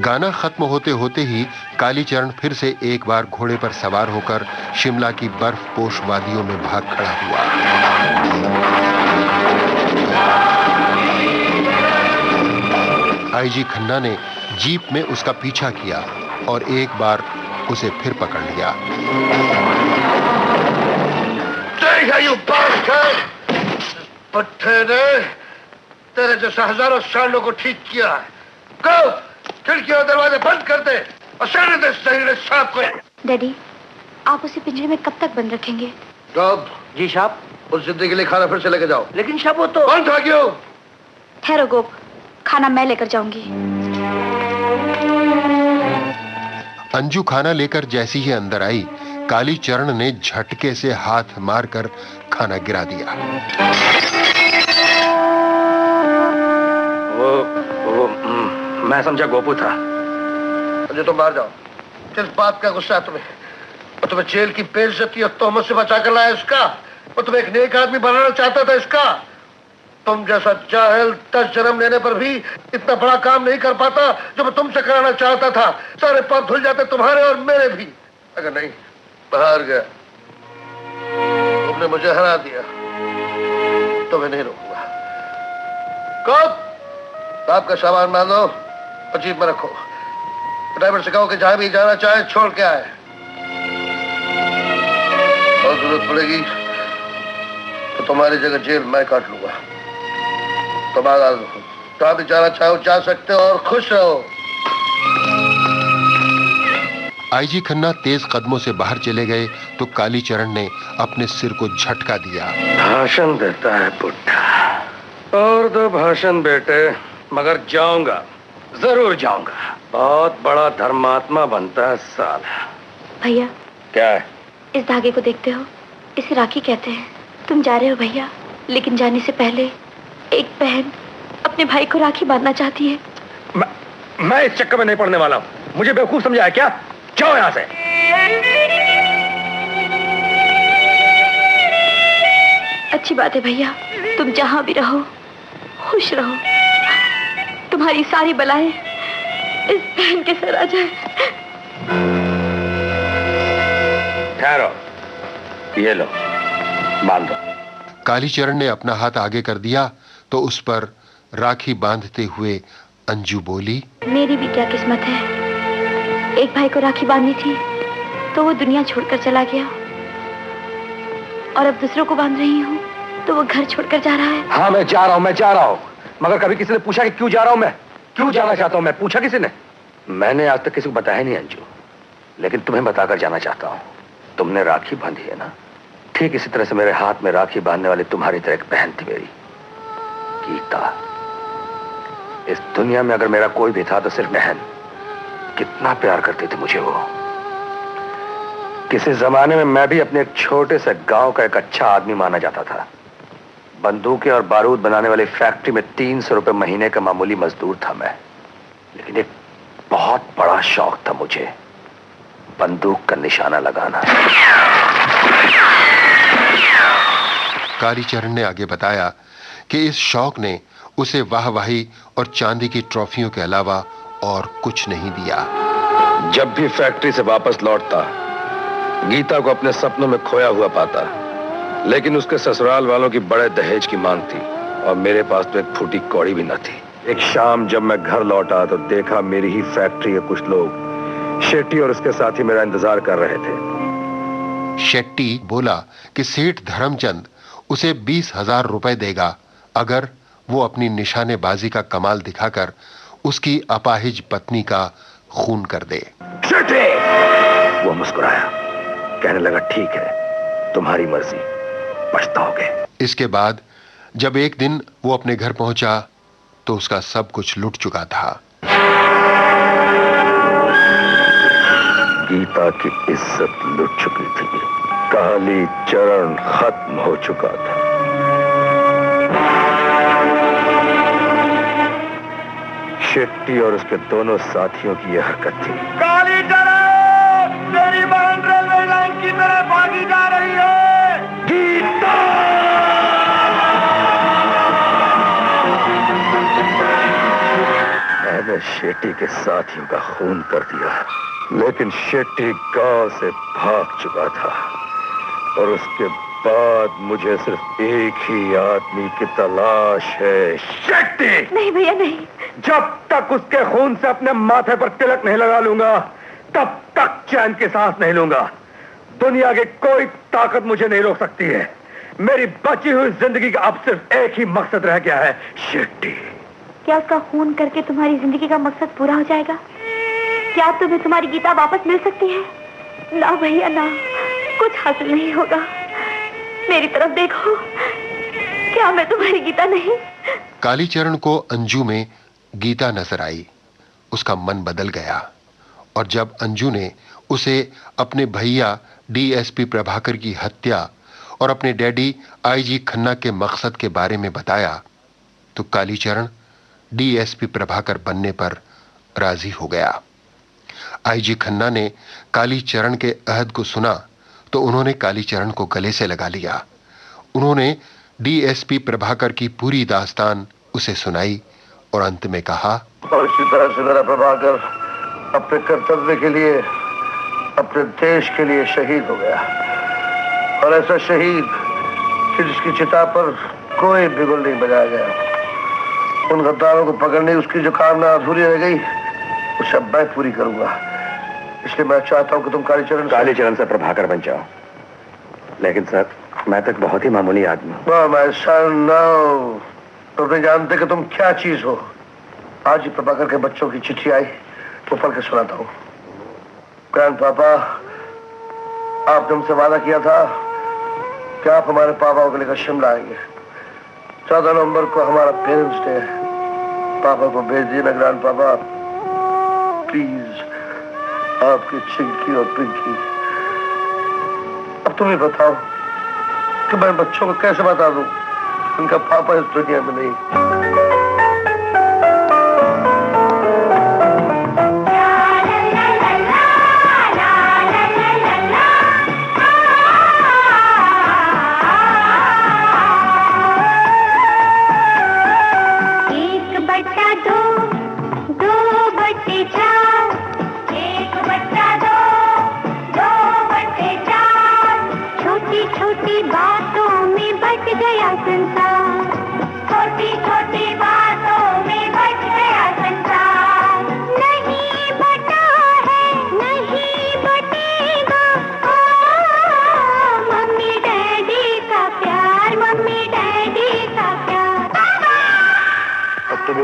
गाना खत्म होते होते ही कालीचरण फिर से एक बार घोड़े पर सवार होकर शिमला की बर्फपोश वादियों में भाग खड़ा हुआ। आईजी खन्ना ने जीप में उसका पीछा किया और एक बार उसे फिर पकड़ लिया। पट्टे ने तेरे जैसे हजारों सालों को ठीक किया है। कहो, खिड़की और दरवाजे बंद कर दे और सारे दे शरीर सांप को। डैडी, आप उसे पिंजरे में कब तक बंद रखेंगे? कब? जी साहब। उस जिद्दी के लिए खाना फिर से लेके जाओ। लेकिन साहब वो तो कौन था क्यों? ठहरो गोप, खाना मैं लेकर जाऊंगी। अंजू खाना लेकर जैसी ही अंदर आई, कालीचरण ने झटके से हाथ मारकर खाना गिरा दिया। वो मैं समझा गोपू था। अजय तुम बाहर जाओ। किस बात का गुस्सा है तुम्हें? तुम्हें जेल की बेइज्जती और तोहमत से बचा कर लाया इसका। वो तुम्हें एक नेक आदमी बनाना चाहता था इसका। तुम जैसा जाहिल 10 जन्म लेने पर भी इतना बड़ा काम नहीं कर पाता जो मैं तुमसे कराना चाहता था। सारे पाप धुल जाते तुम्हारे और मेरे भी। अगर नहीं बाहर गया, तुमने मुझे हरा दिया तो मैं नहीं रोकूंगा। कब आपका सामान मान लो और जीप में रखो। ड्राइवर से कहो कि जहां भी जाना चाहे छोड़ के आए। और जरूरत पड़ेगी तो तुम्हारी जगह जेल मैं काट लूंगा। तुम आजाद रहो, जहां भी जाना चाहो जा सकते हो और खुश रहो। आईजी खन्ना तेज कदमों से बाहर चले गए तो कालीचरण ने अपने सिर को झटका दिया। भाषण देता है बुड्ढा। और दो भाषण बेटे, मगर जाऊंगा, जरूर जाऊंगा। बहुत बड़ा धर्मात्मा बनता है साला। भैया क्या है? इस धागे को देखते हो? इसे राखी कहते हैं। तुम जा रहे हो भैया, लेकिन जाने से पहले एक बहन अपने भाई को राखी बांधना चाहती है। मैं इस चक्कर में नहीं पड़ने वाला हूँ। मुझे बेवकूफ समझा है क्या? जाओ यहाँ से। अच्छी बात है भैया, तुम जहां भी रहो खुश रहो। तुम्हारी सारी बलाएं इस बहन के सर आ जाए। ठहरो, ये लो, बांध दो। कालीचरण ने अपना हाथ आगे कर दिया तो उस पर राखी बांधते हुए अंजू बोली, मेरी भी क्या किस्मत है। एक भाई को राखी बांधनी थी तो वो दुनिया छोड़कर चला गया, और अब दूसरों को बांध रही हूँ तो वो घर छोड़कर जा रहा है। हाँ मैं जा रहा हूँ। मगर कभी किसी ने पूछा कि क्यों जा रहा हूँ मैं? क्यों जाना चाहता हूँ मैं? पूछा किसी ने? मैंने आज तक किसी को बताया नहीं अंजू, लेकिन तुम्हें बताकर जाना चाहता हूँ। तुमने राखी बांधी है ना, ठीक इसी तरह से मेरे हाथ में राखी बांधने वाली तुम्हारी तरह एक बहन थी मेरी, गीता। इस दुनिया में अगर मेरा कोई भी था तो सिर्फ बहन। कितना प्यार करती थी मुझे वो। किसी जमाने में मैं भी अपने एक छोटे से गांव का एक अच्छा आदमी माना जाता था। बंदूकें और बारूद बनाने वाली फैक्ट्री में 300 रुपए महीने का मामूली मजदूर था मैं। लेकिन एक बहुत बड़ा शौक था मुझे, बंदूक का निशाना लगाना। कालीचरण ने आगे बताया कि इस शौक ने उसे वाहवाही और चांदी की ट्रॉफियों के अलावा और कुछ नहीं दिया। जब भी फैक्ट्री से वापस लौटता, गीता को अपने सपनों में खोया हुआ पाता, लेकिन उसके ससुराल वालों की बड़े दहेज की मांग थी और मेरे पास तो एक फूटी कौड़ी भी न थी। एक शाम जब मैं घर लौटा तो देखा मेरी ही फैक्ट्री के कुछ लोग शेट्टी और उसके साथी मेरा इंतजार कर रहे थे। शेट्टी बोला कि सेठ धर्मचंद उसे 20,000 रुपए देगा अगर वो अपनी निशानेबाजी का कमाल दिखाकर उसकी अपाहिज पत्नी का खून कर दे। वो मुस्कुराया, कहने लगा ठीक है, तुम्हारी मर्जी, पछताओगे। इसके बाद जब एक दिन वो अपने घर पहुंचा तो उसका सब कुछ लुट चुका था। गीता की इज्जत लुट चुकी थी, काली चरण खत्म हो चुका था। शेट्टी और उसके दोनों साथियों की यह हरकत थी। काली चरण, तेरी बहन रेलवे लाइन की तरफ भागी जा रही है। गीता! मैंने शेट्टी के साथियों का खून कर दिया, लेकिन शेट्टी गांव से भाग चुका था और उसके बाद मुझे सिर्फ एक ही आदमी की तलाश है, शेट्टी। नहीं भैया नहीं। जब तक उसके खून से अपने माथे पर तिलक नहीं लगा लूंगा तब तक चैन की सांस नहीं लूंगा। दुनिया की कोई ताकत मुझे नहीं रोक सकती है। मेरी बची हुई जिंदगी का अब सिर्फ एक ही मकसद रह गया है, शेट्टी। क्या उसका खून करके तुम्हारी जिंदगी का मकसद पूरा हो जाएगा? क्या तुम्हें तुम्हारी गीता वापस मिल सकती है? ना भैया ना, कुछ हासिल नहीं होगा। मेरी तरफ देखो, क्या मैं तुम्हारी गीता नहीं? कालीचरण को अंजू में गीता नजर आई। उसका मन बदल गया और जब अंजू ने उसे अपने भैया डीएसपी प्रभाकर की हत्या और अपने डैडी आईजी खन्ना के मकसद के बारे में बताया तो कालीचरण डीएसपी प्रभाकर बनने पर राजी हो गया। आईजी खन्ना ने कालीचरण के अहद को सुना तो उन्होंने कालीचरण को गले से लगा लिया। उन्होंने डीएसपी प्रभाकर की पूरी दास्तान उसे सुनाई और अंत में कहा, और इसी तरह से मेरा प्रभाकर अपने कर्तव्य के लिए, अपने देश के लिए शहीद हो गया। और ऐसा शहीद कि जिसकी चिता पर कोई बिगुल नहीं बजाया गया। उन गद्दारों को पकड़ने उसकी जो कामना अधूरी रह गई उसे अब मैं पूरी करूंगा। इसलिए मैं चाहता हूं कि तुम कालीचरण से प्रभाकर बन जाओ। लेकिन सर, मैं तक बहुत ही मामूली आदमी हूं। तुम नहीं जानते कि तुम क्या चीज हो। आज ही प्रभाकर के बच्चों की चिट्ठी आई, वो पढ़ के सुनाता हूं। ग्रैंड पापा, आपने हमसे वादा किया था कि आप हमारे पापा को लेकर शिमला आएंगे। 14 नवंबर को हमारा पेरेंट्स डे है। पापा को भेज दिए ना ग्रैंड पापा, प्लीज। आपकी चिंकी और पिंकी। अब तुम ही बताओ कि मैं बच्चों को कैसे बता दूं उनका पापा इस दुनिया में नहीं।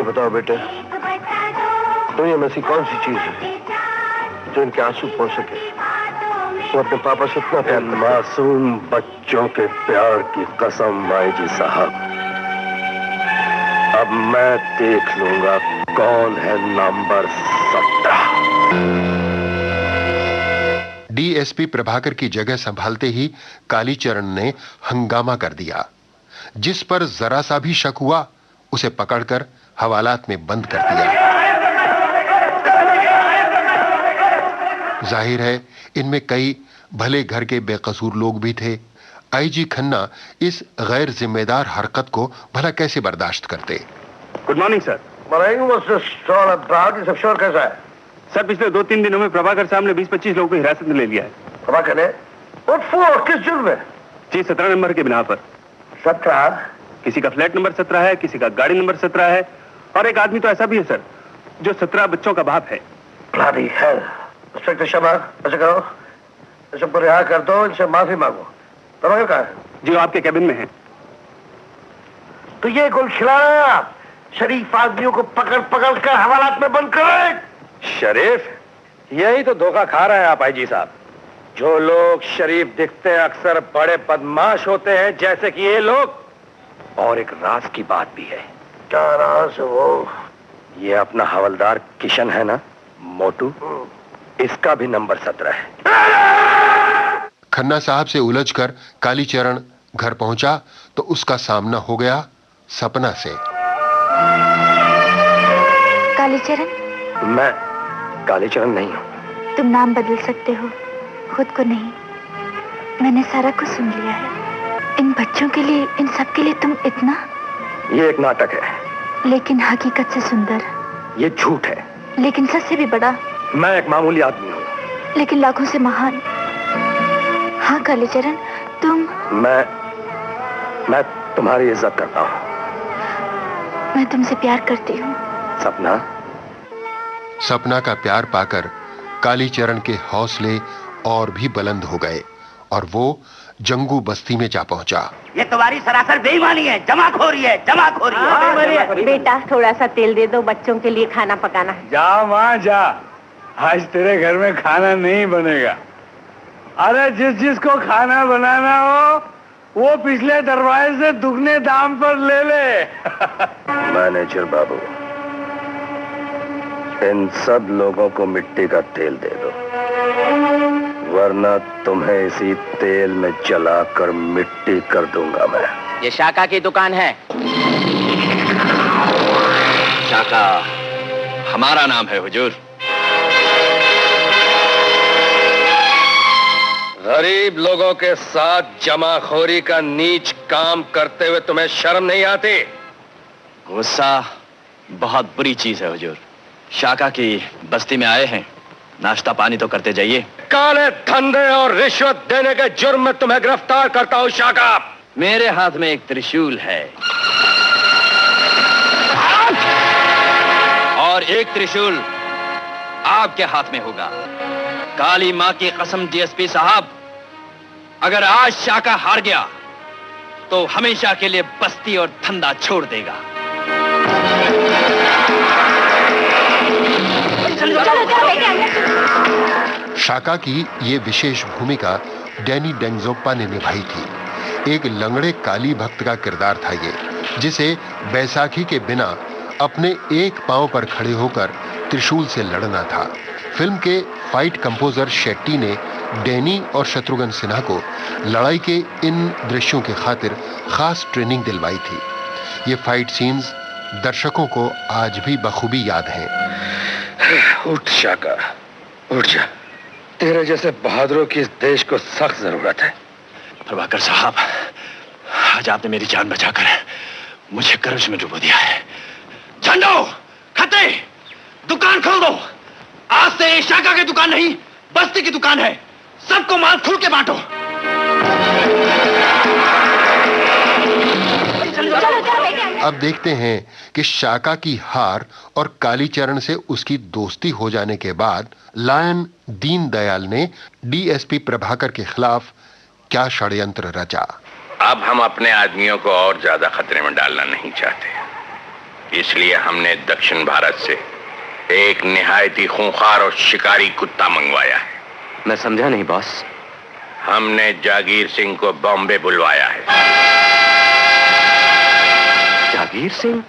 बताओ बेटे, दुनिया में ऐसी कौन सी चीज है जो इनके आंसू पहुंच सके? वो अपने पापा से इतना प्यार। मासूम बच्चों के प्यार की कसम आईजी साहब, अब मैं देख लूंगा कौन है नंबर 17। डीएसपी प्रभाकर की जगह संभालते ही कालीचरण ने हंगामा कर दिया। जिस पर जरा सा भी शक हुआ उसे पकड़कर हवालात में बंद कर दिया। जाहिर है इनमें कई भले घर के बेकसूर लोग भी थे। आईजी खन्ना इस गैर जिम्मेदार हरकत को भला कैसे बर्दाश्त करते? Good morning sir. सब श्योर कैसा है सर? पिछले 2-3 दिनों में प्रभाकर साहब ने 20-25 लोगों को हिरासत में ले लिया है। प्रभाकर ने? किस जुर्म में? जी, 17 नंबर के बिना पर। 17? किसी का फ्लैट नंबर 17 है, किसी का गाड़ी नंबर 17 है, और एक आदमी तो ऐसा भी है सर जो 17 बच्चों का बाप है। इंस्पेक्टर शर्मा, ऐसा करो, सबको रिहा कर दो, इनसे माफी मांगो। प्रभाकर कहाँ है? जी, वो आपके कैबिन में है। तो ये गुल खिलाना शरीफ आदमियों को पकड़ पकड़ कर हवालात में बंद करे। शरीफ? यही तो धोखा खा रहे हैं आप आईजी साहब। जो लोग शरीफ दिखते हैं अक्सर बड़े बदमाश होते हैं, जैसे कि ये लोग। और एक राज की बात भी है। क्या राज है वो? ये अपना हवलदार किशन है ना, मोटू, इसका भी नंबर 17 है। खन्ना साहब से उलझकर कालीचरण घर पहुंचा तो उसका सामना हो गया सपना से। कालीचरण? मैं कालीचरण नहीं हूं। तुम नाम बदल सकते हो, खुद को नहीं। मैंने सारा कुछ सुन लिया है। इन बच्चों के लिए, इन सब के लिए तुम इतना? ये एक नाटक है। लेकिन हकीकत से सुंदर। ये झूठ है। लेकिन सच से भी बड़ा। मैं एक मामूली आदमी हूँ, लेकिन लाखों से महान। हाँ कालीचरण, तुम? मैं तुम्हारी इज्जत करता हूँ। मैं तुमसे प्यार करती हूँ। सपना का प्यार पाकर कालीचरण के हौसले और भी बुलंद हो गए और वो जंगू बस्ती में जा पहुंचा। ये तुम्हारी सरासर बेईमानी है, जमाखोरी है, जमाखोरी है। बेटा थोड़ा सा तेल दे दो, बच्चों के लिए खाना पकाना है। जा माँ जा, आज तेरे घर में खाना नहीं बनेगा। अरे जिसको खाना बनाना हो वो पिछले दरवाजे से दुगने दाम पर ले ले। मैनेजर बाबू, इन सब लोगों को मिट्टी का तेल दे दो, वरना तुम्हें इसी तेल में जलाकर मिट्टी कर दूंगा मैं। ये शाका की दुकान है। शाका हमारा नाम है हुजूर। गरीब लोगों के साथ जमाखोरी का नीच काम करते हुए तुम्हें शर्म नहीं आती? गुस्सा बहुत बुरी चीज है हुजूर। शाका की बस्ती में आए हैं, नाश्ता पानी तो करते जाइए। काले धंधे और रिश्वत देने के जुर्म में तुम्हें गिरफ्तार करता हूं शाका। मेरे हाथ में एक त्रिशूल है और एक त्रिशूल आपके हाथ में होगा। काली मां की कसम डीएसपी साहब, अगर आज शाका हार गया तो हमेशा के लिए बस्ती और धंधा छोड़ देगा। शाका की ये विशेष भूमिका डैनी डेंगजोप्पा ने निभाई थी। एक लंगड़े काली भक्त का किरदार था ये, जिसे बैसाखी के बिना अपने एक पांव पर खड़े होकर त्रिशूल से लड़ना था। फिल्म के फाइट कंपोजर शेट्टी ने डैनी और शत्रुघ्न सिन्हा को लड़ाई के इन दृश्यों के खातिर खास ट्रेनिंग दिलवाई थी। ये फाइट सीन्स दर्शकों को आज भी बखूबी याद हैं। उठ शाका, उठ जा। तेरे जैसे बहादुरों की इस देश को सख्त जरूरत है। प्रभाकर साहब, आज आपने मेरी जान बचाकर मुझे कर्ज में डुबो दिया है। झंडो, खतरे, दुकान खोल दो। आज से शाका की दुकान नहीं, बस्ती की दुकान है। सबको माल खुल के बांटो। अब देखते हैं कि शाका की हार और कालीचरण से उसकी दोस्ती हो जाने के बाद लायन दीनदयाल ने डीएसपी प्रभाकर के खिलाफ क्या षड्यंत्र रचा। अब हम अपने आदमियों को और ज्यादा खतरे में डालना नहीं चाहते, इसलिए हमने दक्षिण भारत से एक निहायती खूंखार और शिकारी कुत्ता मंगवाया है। मैं समझा नहीं बॉस। हमने जागीर सिंह को बॉम्बे बुलवाया है। जागीर सिंह?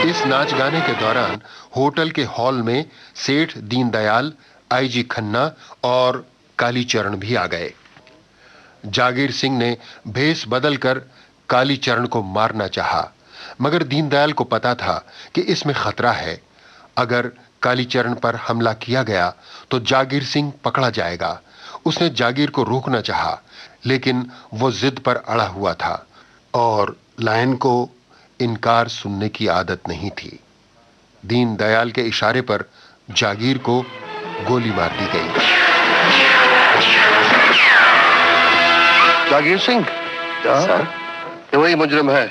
इस नाच गाने के दौरान होटल के हॉल में सेठ दीनदयाल, आईजी खन्ना और कालीचरण भी आ गए। जागीर सिंह ने भेष बदलकर कालीचरण को मारना चाहा, मगर दीनदयाल को पता था कि इसमें खतरा है। अगर कालीचरण पर हमला किया गया तो जागीर सिंह पकड़ा जाएगा। उसने जागीर को रोकना चाहा, लेकिन वो जिद पर अड़ा हुआ था और लायन को इनकार सुनने की आदत नहीं थी। दीनदयाल के इशारे पर जागीर को गोली मार दी गई। जागीर सिंह? सर? ये वही मुजरिम है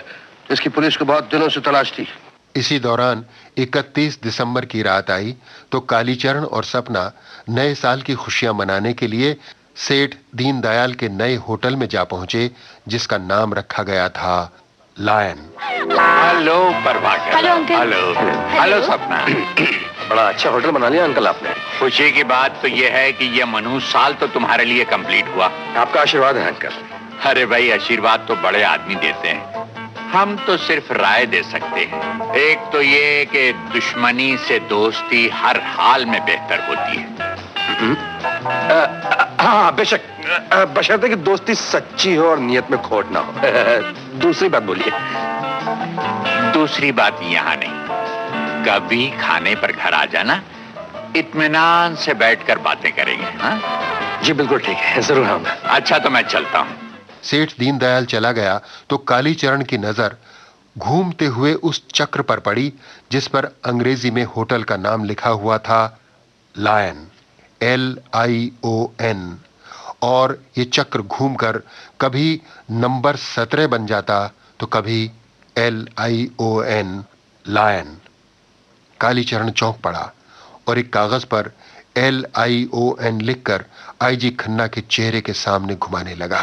जिसकी पुलिस को बहुत दिनों से तलाश थी। इसी दौरान 31 दिसंबर की रात आई तो कालीचरण और सपना नए साल की खुशियां मनाने के लिए सेठ दीनदयाल के नए होटल में जा पहुंचे, जिसका नाम रखा गया था lion. Hello Prabhakar. Hello uncle. Hello hello Sapna. बड़ा अच्छा होटल बना लिया अंकल आपने। खुशी की बात तो यह है कि यह मनु साल तो तुम्हारे लिए कंप्लीट हुआ। आपका आशीर्वाद है अंकल। अरे भाई, आशीर्वाद तो बड़े आदमी देते हैं, हम तो सिर्फ राय दे सकते हैं। एक तो ये कि दुश्मनी से दोस्ती हर हाल में बेहतर होती है। हाँ बेशक, बशर्ते कि दोस्ती सच्ची हो और नियत में खोट ना हो। दूसरी बात बोलिए। दूसरी बात यहाँ नहीं, कभी खाने पर घर आ जाना, इत्मीनान से बैठकर बातें करेंगे। हाँ? जी बिल्कुल ठीक है, जरूर आऊंगा। अच्छा तो मैं चलता हूं। सेठ दीनदयाल चला गया तो कालीचरण की नजर घूमते हुए उस चक्र पर पड़ी जिस पर अंग्रेजी में होटल का नाम लिखा हुआ था, लायन, LION। और ये चक्र घूमकर कभी नंबर 17 बन जाता तो कभी LION, लायन। कालीचरण चौंक पड़ा और एक कागज पर LION लिखकर IG खन्ना के चेहरे के सामने घुमाने लगा।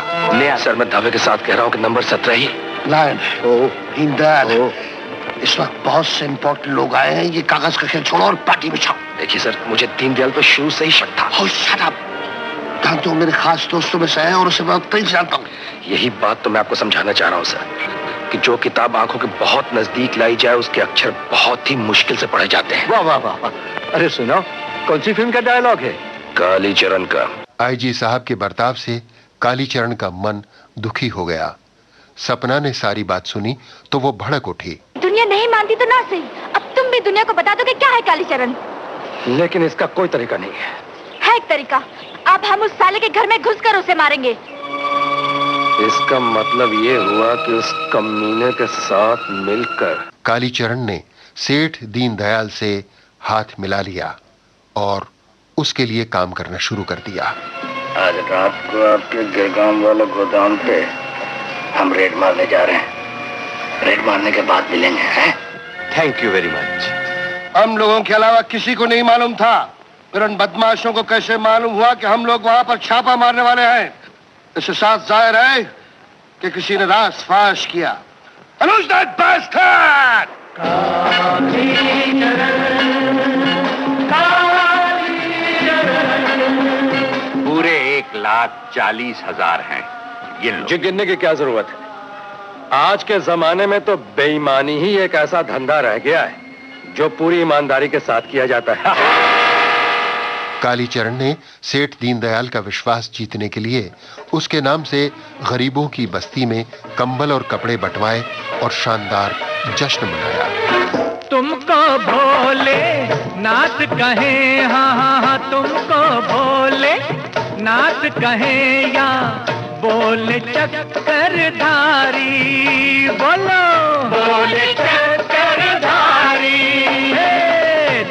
सर मैं दावे के साथ कह रहा हूं कि नंबर 17 ही लायन। दीनदयाल, इस वक्त बहुत से इंपॉर्टेंट लोग आए हैं, ये कागज का खेल छोड़ो और पार्टी बिछाओ। देखिए सर, मुझे दीनदयाल पर शुरू से ही शक था। Oh, shut up! जानते हो मेरे खास दोस्तों में से है और उसे मैं उतना ही जानता हूँ। यही बात तो मैं आपको समझाना चाह रहा हूँ सर, कि जो किताब आंखों के बहुत नजदीक लाई जाए उसके अक्षर बहुत ही मुश्किल से पढ़े जाते हैं। वाह वाह वाह वाह। अरे सुनो, कौन सी फिल्म का डायलॉग है? कालीचरण का। IG साहब के बर्ताव से कालीचरण का मन दुखी हो गया। सपना ने सारी बात सुनी तो वो भड़क उठी। दुनिया नहीं मानती तो ना सही, अब तुम भी दुनिया को बता दो कि क्या है कालीचरण। लेकिन इसका कोई तरीका नहीं है। है एक तरीका, अब हम उस साले के घर में घुसकर उसे मारेंगे। इसका मतलब ये हुआ कि उस कमीने के साथ मिलकर। कालीचरण ने सेठ दीनदयाल से हाथ मिला लिया और उसके लिए काम करना शुरू कर दिया। आज रात को आपके गिरगांव वाले गोदाम पे हम रेड मारने जा रहे हैं। रेड मारने के बाद मिलेंगे, हैं? Thank you very much. हम लोगों के अलावा किसी को नहीं मालूम था, फिर उन बदमाशों को कैसे मालूम हुआ कि हम लोग वहां पर छापा मारने वाले हैं? इससे साफ जाहिर है कि किसी ने रास फाश किया। पूरे 1,40,000 हैं। जी गिनने की क्या जरूरत है? आज के जमाने में तो बेईमानी ही एक ऐसा धंधा रह गया है जो पूरी ईमानदारी के साथ किया जाता है। कालीचरण ने सेठ दीनदयाल का विश्वास जीतने के लिए उसके नाम से गरीबों की बस्ती में कंबल और कपड़े बंटवाए और शानदार जश्न मनाया। तुमको भोले नाथ कहे, हाँ हाँ हाँ, तुमको भोले नाथ कहे या बोले चक्करधारी, बोलो बोले चक्करधारी।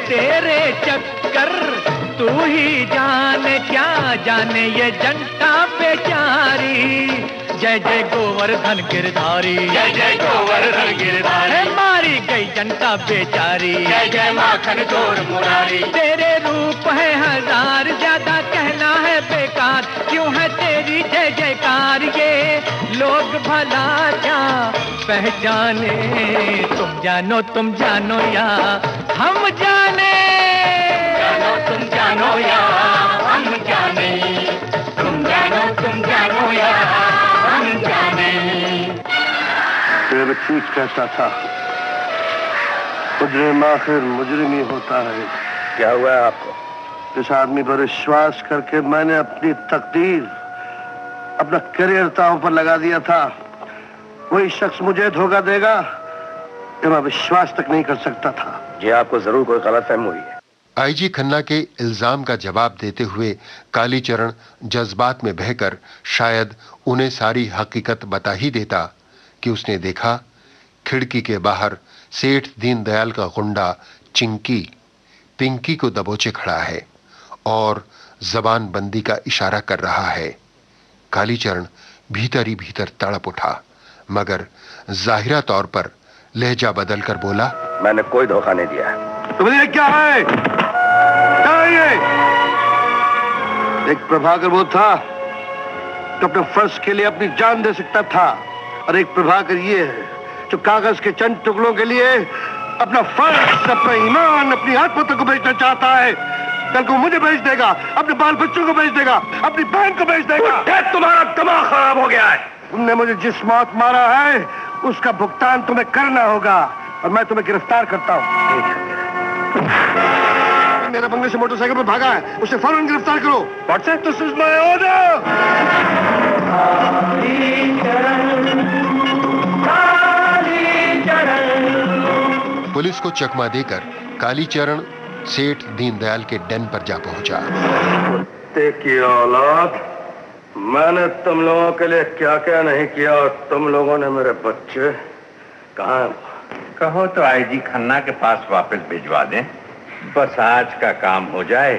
तेरे चक्कर तू ही जाने, क्या जाने ये जनता बेचारी। जय जय गोवर्धन गिरधारी, जय जय गोवर्धन गिरधारी। मारी गई जनता बेचारी, जय जय माखन चोर मुरारी। तेरे रूप है हजार, ज्यादा कहना है बेकार, क्यों है तेरी जय जयकार। ये लोग भला क्या पहचाने, तुम जानो या हम जाने। तुम जानो या हम जाने, तुम जानो या हम जाने। फिर ठीक कहता था, मुजरिम आखिर मुजरिम ही होता है। क्या हुआ है आपको? इस आदमी पर विश्वास करके मैंने अपनी तकदीर, अपना करियर दांव पर लगा दिया था। वही शख्स मुझे धोखा देगा, ये मैं विश्वास तक नहीं कर सकता था। ये आपको जरूर कोई गलतफहमी हुई है। IG खन्ना के इल्जाम का जवाब देते हुए कालीचरण जज्बात में बहकर शायद उन्हें सारी हकीकत बता ही देता कि उसने देखा खिड़की के बाहर सेठ दीनदयाल का गुंडा चिंकी पिंकी को दबोचे खड़ा है और जबान बंदी का इशारा कर रहा है। कालीचरण भीतर ही भीतर तड़प उठा, मगर जाहिरा तौर पर लहजा बदलकर बोला, मैंने कोई धोखा नहीं दिया। तुम्हें ये क्या है? क्या है ये? एक प्रभाकर वो था जो अपने फर्ज के लिए अपनी जान दे सकता था, और एक प्रभाकर ये है जो कागज के चंद टुकड़ों के लिए अपना फर्ज, अपना ईमान, अपनी आत्महत्या को बेचना चाहता है। कल को मुझे बेच देगा, अपने बाल बच्चों को बेच देगा, अपनी बहन को बेच देगा। तुम्हारा दिमाग खराब हो गया है। तुमने मुझे जिस मौत मारा है उसका भुगतान तुम्हें करना होगा, और मैं तुम्हें गिरफ्तार करता हूँ। मेरे बंगले से मोटरसाइकिल पर भागा है, उसे फौरन गिरफ्तार करो। What's it? This is my order. Police को चकमा देकर कालीचरण सेठ दीनदयाल के डन पर जा पहुंचा। कुत्ते की औलाद, मैंने तुम लोगों के लिए क्या क्या नहीं किया और तुम लोगों ने मेरे बच्चे कहाँ? कहो तो आईजी खन्ना के पास वापस भिजवा दें, बस आज का काम हो जाए,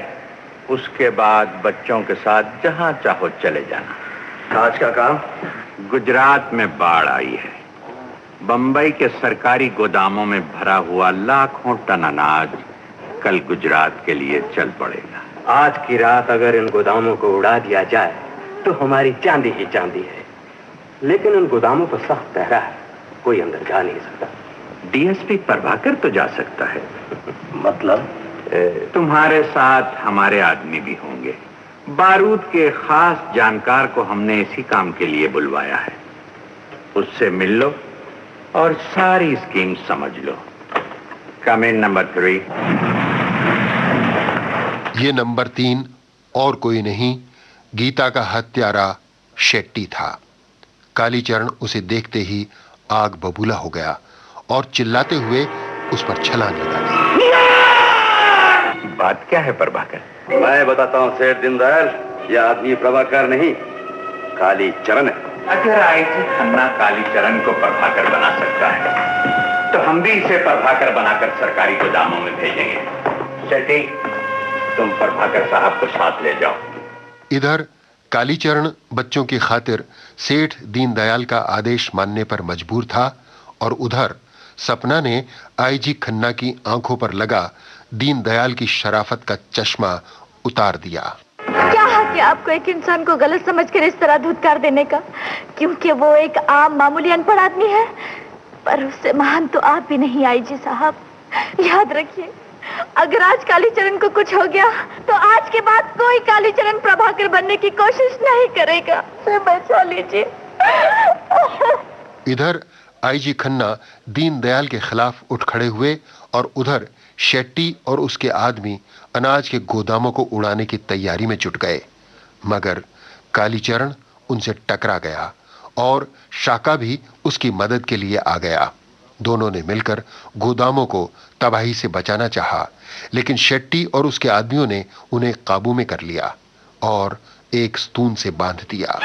उसके बाद बच्चों के साथ जहां चाहो चले जाना। आज का काम? गुजरात में बाढ़ आई है, बंबई के सरकारी गोदामों में भरा हुआ लाखों टन अनाज कल गुजरात के लिए चल पड़ेगा। आज की रात अगर इन गोदामों को उड़ा दिया जाए तो हमारी चांदी ही चांदी है, लेकिन उन गोदामों पर सख्त पहरा है, कोई अंदर जा नहीं सकता। डीएसपी प्रभाकर तो जा सकता है। मतलब? तुम्हारे साथ हमारे आदमी भी होंगे। बारूद के खास जानकार को हमने इसी काम के लिए बुलवाया है, उससे मिल लो और सारी स्कीम समझ लो। कम इन नंबर 3। ये नंबर 3 और कोई नहीं, गीता का हत्यारा शेट्टी था। कालीचरण उसे देखते ही आग बबूला हो गया और चिल्लाते हुए उस पर छलांग लगा दी। बात क्या है प्रभाकर? मैं बताता हूँ सेठ दीनदयाल, यह आदमी प्रभाकर नहीं, कालीचरण है। अगर आईजी खन्ना कालीचरण को प्रभाकर बना सकता है तो हम भी इसे प्रभाकर बनाकर सरकारी गोदामों में भेजेंगे। शेट्टी, तुम प्रभाकर साहब को साथ ले जाओ। इधर कालीचरण बच्चों की खातिर सेठ दीनदयाल का आदेश मानने पर मजबूर था और उधर सपना ने आईजी खन्ना की आंखों पर लगा दीनदयाल की शराफत का चश्मा उतार दिया। क्या हक है आपको एक इंसान को गलत समझकर इस तरह धुतकार देने का, क्योंकि वो एक आम मामूली अनपढ़ आदमी है? पर उससे महान तो आप भी नहीं आईजी साहब। याद रखिए, अगर आज कालीचरण को कुछ हो गया तो आज के बाद कोई कालीचरण प्रभाकर बनने की कोशिश नहीं करेगा। बचा लीजिए। इधर आईजी खन्ना दीनदयाल के खिलाफ उठ खड़े हुए और उधर शेट्टी और उसके आदमी अनाज के गोदामों को उड़ाने की तैयारी में जुट गए, मगर कालीचरण उनसे टकरा गया और शाका भी उसकी मदद के लिए आ गया। दोनों ने मिलकर गोदामों को तबाही से बचाना चाहा, लेकिन शेट्टी और उसके आदमियों ने उन्हें काबू में कर लिया और एक स्तून से बांध दिया।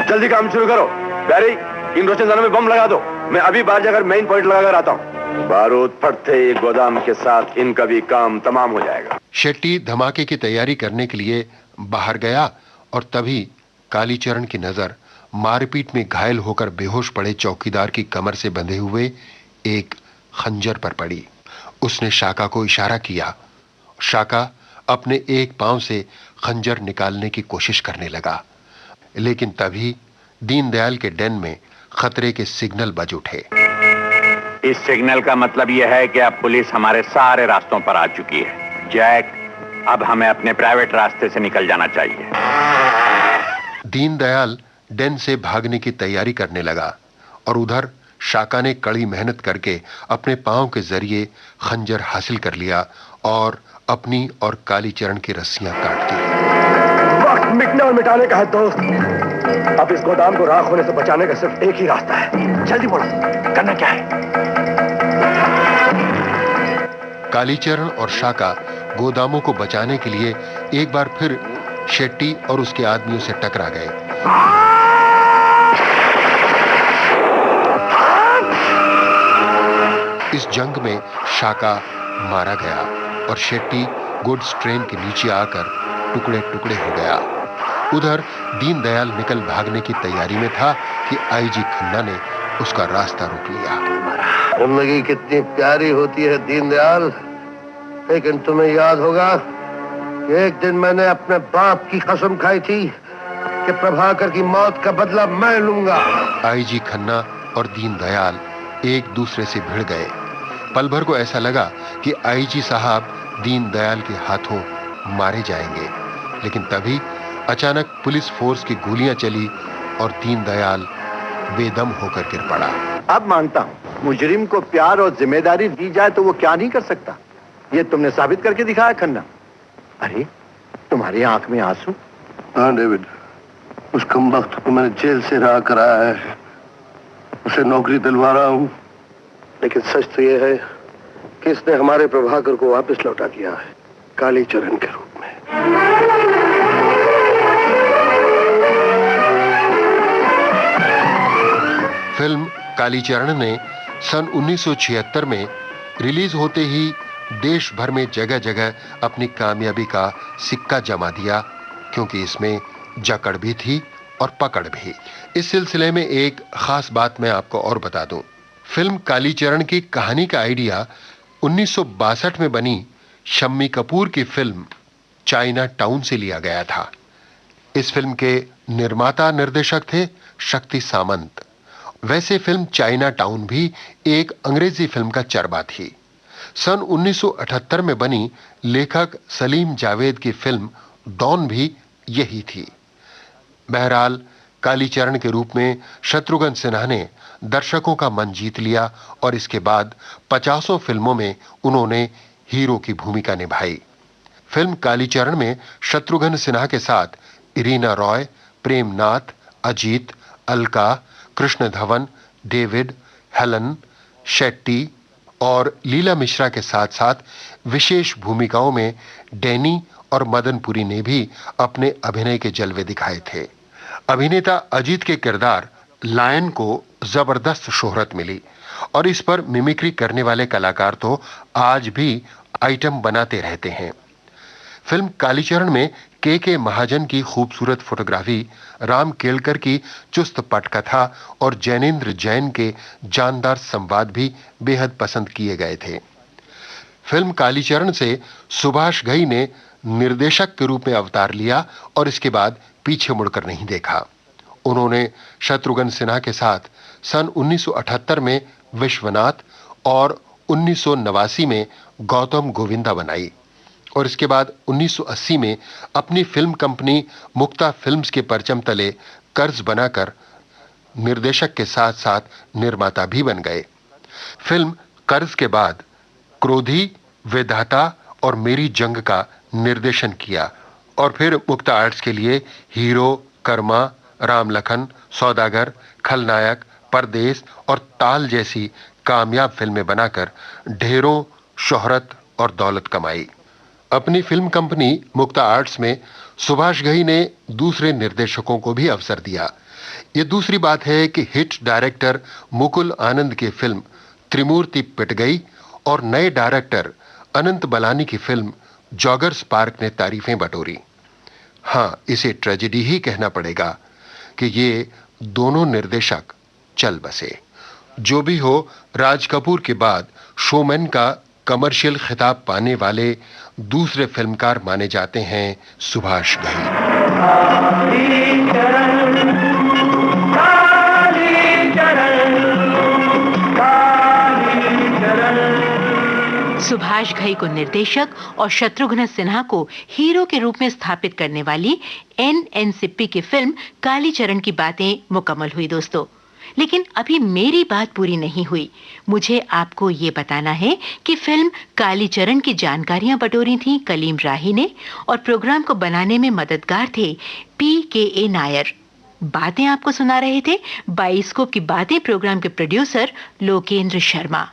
जल्दी काम शुरू करो। प्यारी, इन रोशनदानों में बम लगा दो, मैं अभी बाहर जाकर मेन पॉइंट लगाकर आता हूँ। बारूद फटते ही गोदाम के साथ इनका भी काम तमाम हो जाएगा। शेट्टी धमाके की तैयारी करने के लिए बाहर गया और तभी कालीचरण की नजर मारपीट में घायल होकर बेहोश पड़े चौकीदार की कमर से बंधे हुए एक खंजर पर पड़ी। उसने शाका को इशारा किया। शाका अपने एक पांव से खंजर निकालने की कोशिश करने लगा, लेकिन तभी दीनदयाल के डेन में खतरे के सिग्नल बज उठे। इस सिग्नल का मतलब यह है कि अब पुलिस हमारे सारे रास्तों पर आ चुकी है। जैक, अब हमें अपने प्राइवेट रास्ते से निकल जाना चाहिए। दीनदयाल डेन से भागने की तैयारी करने लगा और उधर शाका ने कड़ी मेहनत करके अपने पांव के जरिए खंजर हासिल कर लिया और अपनी और कालीचरण की रस्सियां काट दी। वक्त मिटने और मिटाने का है दोस्त। अब इस गोदाम को राख होने से बचाने का सिर्फ एक ही रास्ता है। जल्दी बोलो, करना क्या है? कालीचरण और शाका गोदामों को बचाने के लिए एक बार फिर शेट्टी और उसके आदमियों से टकरा गए। इस जंग में शाका मारा गया और शेट्टी गुड्स ट्रेन के नीचे आकर टुकड़े टुकड़े हो गया। उधर दीनदयाल निकल भागने की तैयारी में था कि आईजी खन्ना ने उसका रास्ता रोक लिया। जिंदगी कितनी प्यारी होती है दीनदयाल, लेकिन तुम्हें याद होगा कि एक दिन मैंने अपने बाप की कसम खाई थी कि प्रभाकर की मौत का बदला मैं लूंगा। आईजी खन्ना और दीनदयाल एक दूसरे से भिड़ गए। पल भर को ऐसा लगा कि आईजी साहब दीनदयाल के हाथों मारे जाएंगे, लेकिन तभी अचानक पुलिस फोर्स की गोलियां चली और दीनदयाल बेदम होकर गिर पड़ा। अब मानता हूं, मुजरिम को प्यार और जिम्मेदारी दी जाए तो वो क्या नहीं कर सकता। ये तुमने साबित करके दिखाया खन्ना। अरे, तुम्हारी आंख में आंसू? हाँ डेविड, उस कमबख्त को मैंने जेल से रहा कराया है, उसे नौकरी दिलवा रहा हूं, लेकिन सच तो यह है कि इसने हमारे प्रभाकर को वापस लौटा दिया है, कालीचरण के रूप में। फिल्म कालीचरण ने सन 1976 में रिलीज होते ही देश भर में जगह जगह अपनी कामयाबी का सिक्का जमा दिया, क्योंकि इसमें जकड़ भी थी और पकड़ भी। इस सिलसिले में एक खास बात मैं आपको और बता दूं। फिल्म कालीचरण की कहानी का आइडिया 1962 में बनी शम्मी कपूर की फिल्म चाइना टाउन से लिया गया था। इस फिल्म के निर्माता निर्देशक थे शक्ति सामंत। वैसे फिल्म चाइना टाउन भी एक अंग्रेजी फिल्म का चरबा थी। सन 1978 में बनी लेखक सलीम जावेद की फिल्म डॉन भी यही थी। बहरहाल कालीचरण के रूप में शत्रुघ्न सिन्हा ने दर्शकों का मन जीत लिया और इसके बाद 50 फिल्मों में उन्होंने हीरो की भूमिका निभाई। फिल्म कालीचरण में शत्रुघ्न सिन्हा के साथ Irina Roy, Premnath, Ajit, Alka, Krishna Dhawan, David, Helen, Shetty और लीला मिश्रा के साथ साथ विशेष भूमिकाओं में डैनी और मदनपुरी ने भी अपने अभिनय के जलवे दिखाए थे। अभिनेता अजीत के किरदार लायन को जबरदस्त शोहरत मिली और इस पर मिमिक्री करने वाले कलाकार तो आज भी आइटम बनाते रहते हैं। फिल्म कालीचरण में के महाजन की खूबसूरत फोटोग्राफी, राम केलकर की चुस्त पटकथा और जैनेंद्र जैन के जानदार संवाद भी बेहद पसंद किए गए थे। फिल्म कालीचरण से सुभाष घई ने निर्देशक के रूप में अवतार लिया और इसके बाद पीछे मुड़कर नहीं देखा। उन्होंने शत्रुघ्न सिन्हा के साथ सन 1978 में विश्वनाथ और 1989 में गौतम गोविंदा बनाई और इसके बाद 1980 में अपनी फिल्म कंपनी मुक्ता फिल्म्स के परचम तले कर्ज बनाकर निर्देशक के साथ साथ निर्माता भी बन गए। फिल्म कर्ज के बाद क्रोधी, विधाता और मेरी जंग का निर्देशन किया और फिर मुक्ता आर्ट्स के लिए हीरो, कर्मा, राम लखन, सौदागर, खलनायक, परदेस और ताल जैसी कामयाब फिल्में बनाकर ढेरों शोहरत और दौलत कमाई। अपनी फिल्म कंपनी मुक्ता आर्ट्स में सुभाष घई ने दूसरे निर्देशकों को भी अवसर दिया। ये दूसरी बात है कि हिट डायरेक्टर मुकुल आनंद की फिल्म त्रिमूर्ति पिट गई और नए डायरेक्टर अनंत बलानी की फिल्म जॉगर्स पार्क ने तारीफें बटोरी। हाँ, इसे ट्रेजेडी ही कहना पड़ेगा कि ये दोनों निर्देशक चल बसे। जो भी हो, राज कपूर के बाद शोमैन का कमर्शियल खिताब पाने वाले दूसरे फिल्मकार माने जाते हैं सुभाष घई। सुभाष घई को निर्देशक और शत्रुघ्न सिन्हा को हीरो के रूप में स्थापित करने वाली एनएनसीपी की फिल्म कालीचरण की बातें मुकम्मल हुई दोस्तों। लेकिन अभी मेरी बात पूरी नहीं हुई। मुझे आपको ये बताना है कि फिल्म कालीचरण की जानकारियां बटोरी थी कलीम राही ने और प्रोग्राम को बनाने में मददगार थे PKA नायर। बातें आपको सुना रहे थे बाइस्कोप की बातें प्रोग्राम के प्रोड्यूसर लोकेंद्र शर्मा।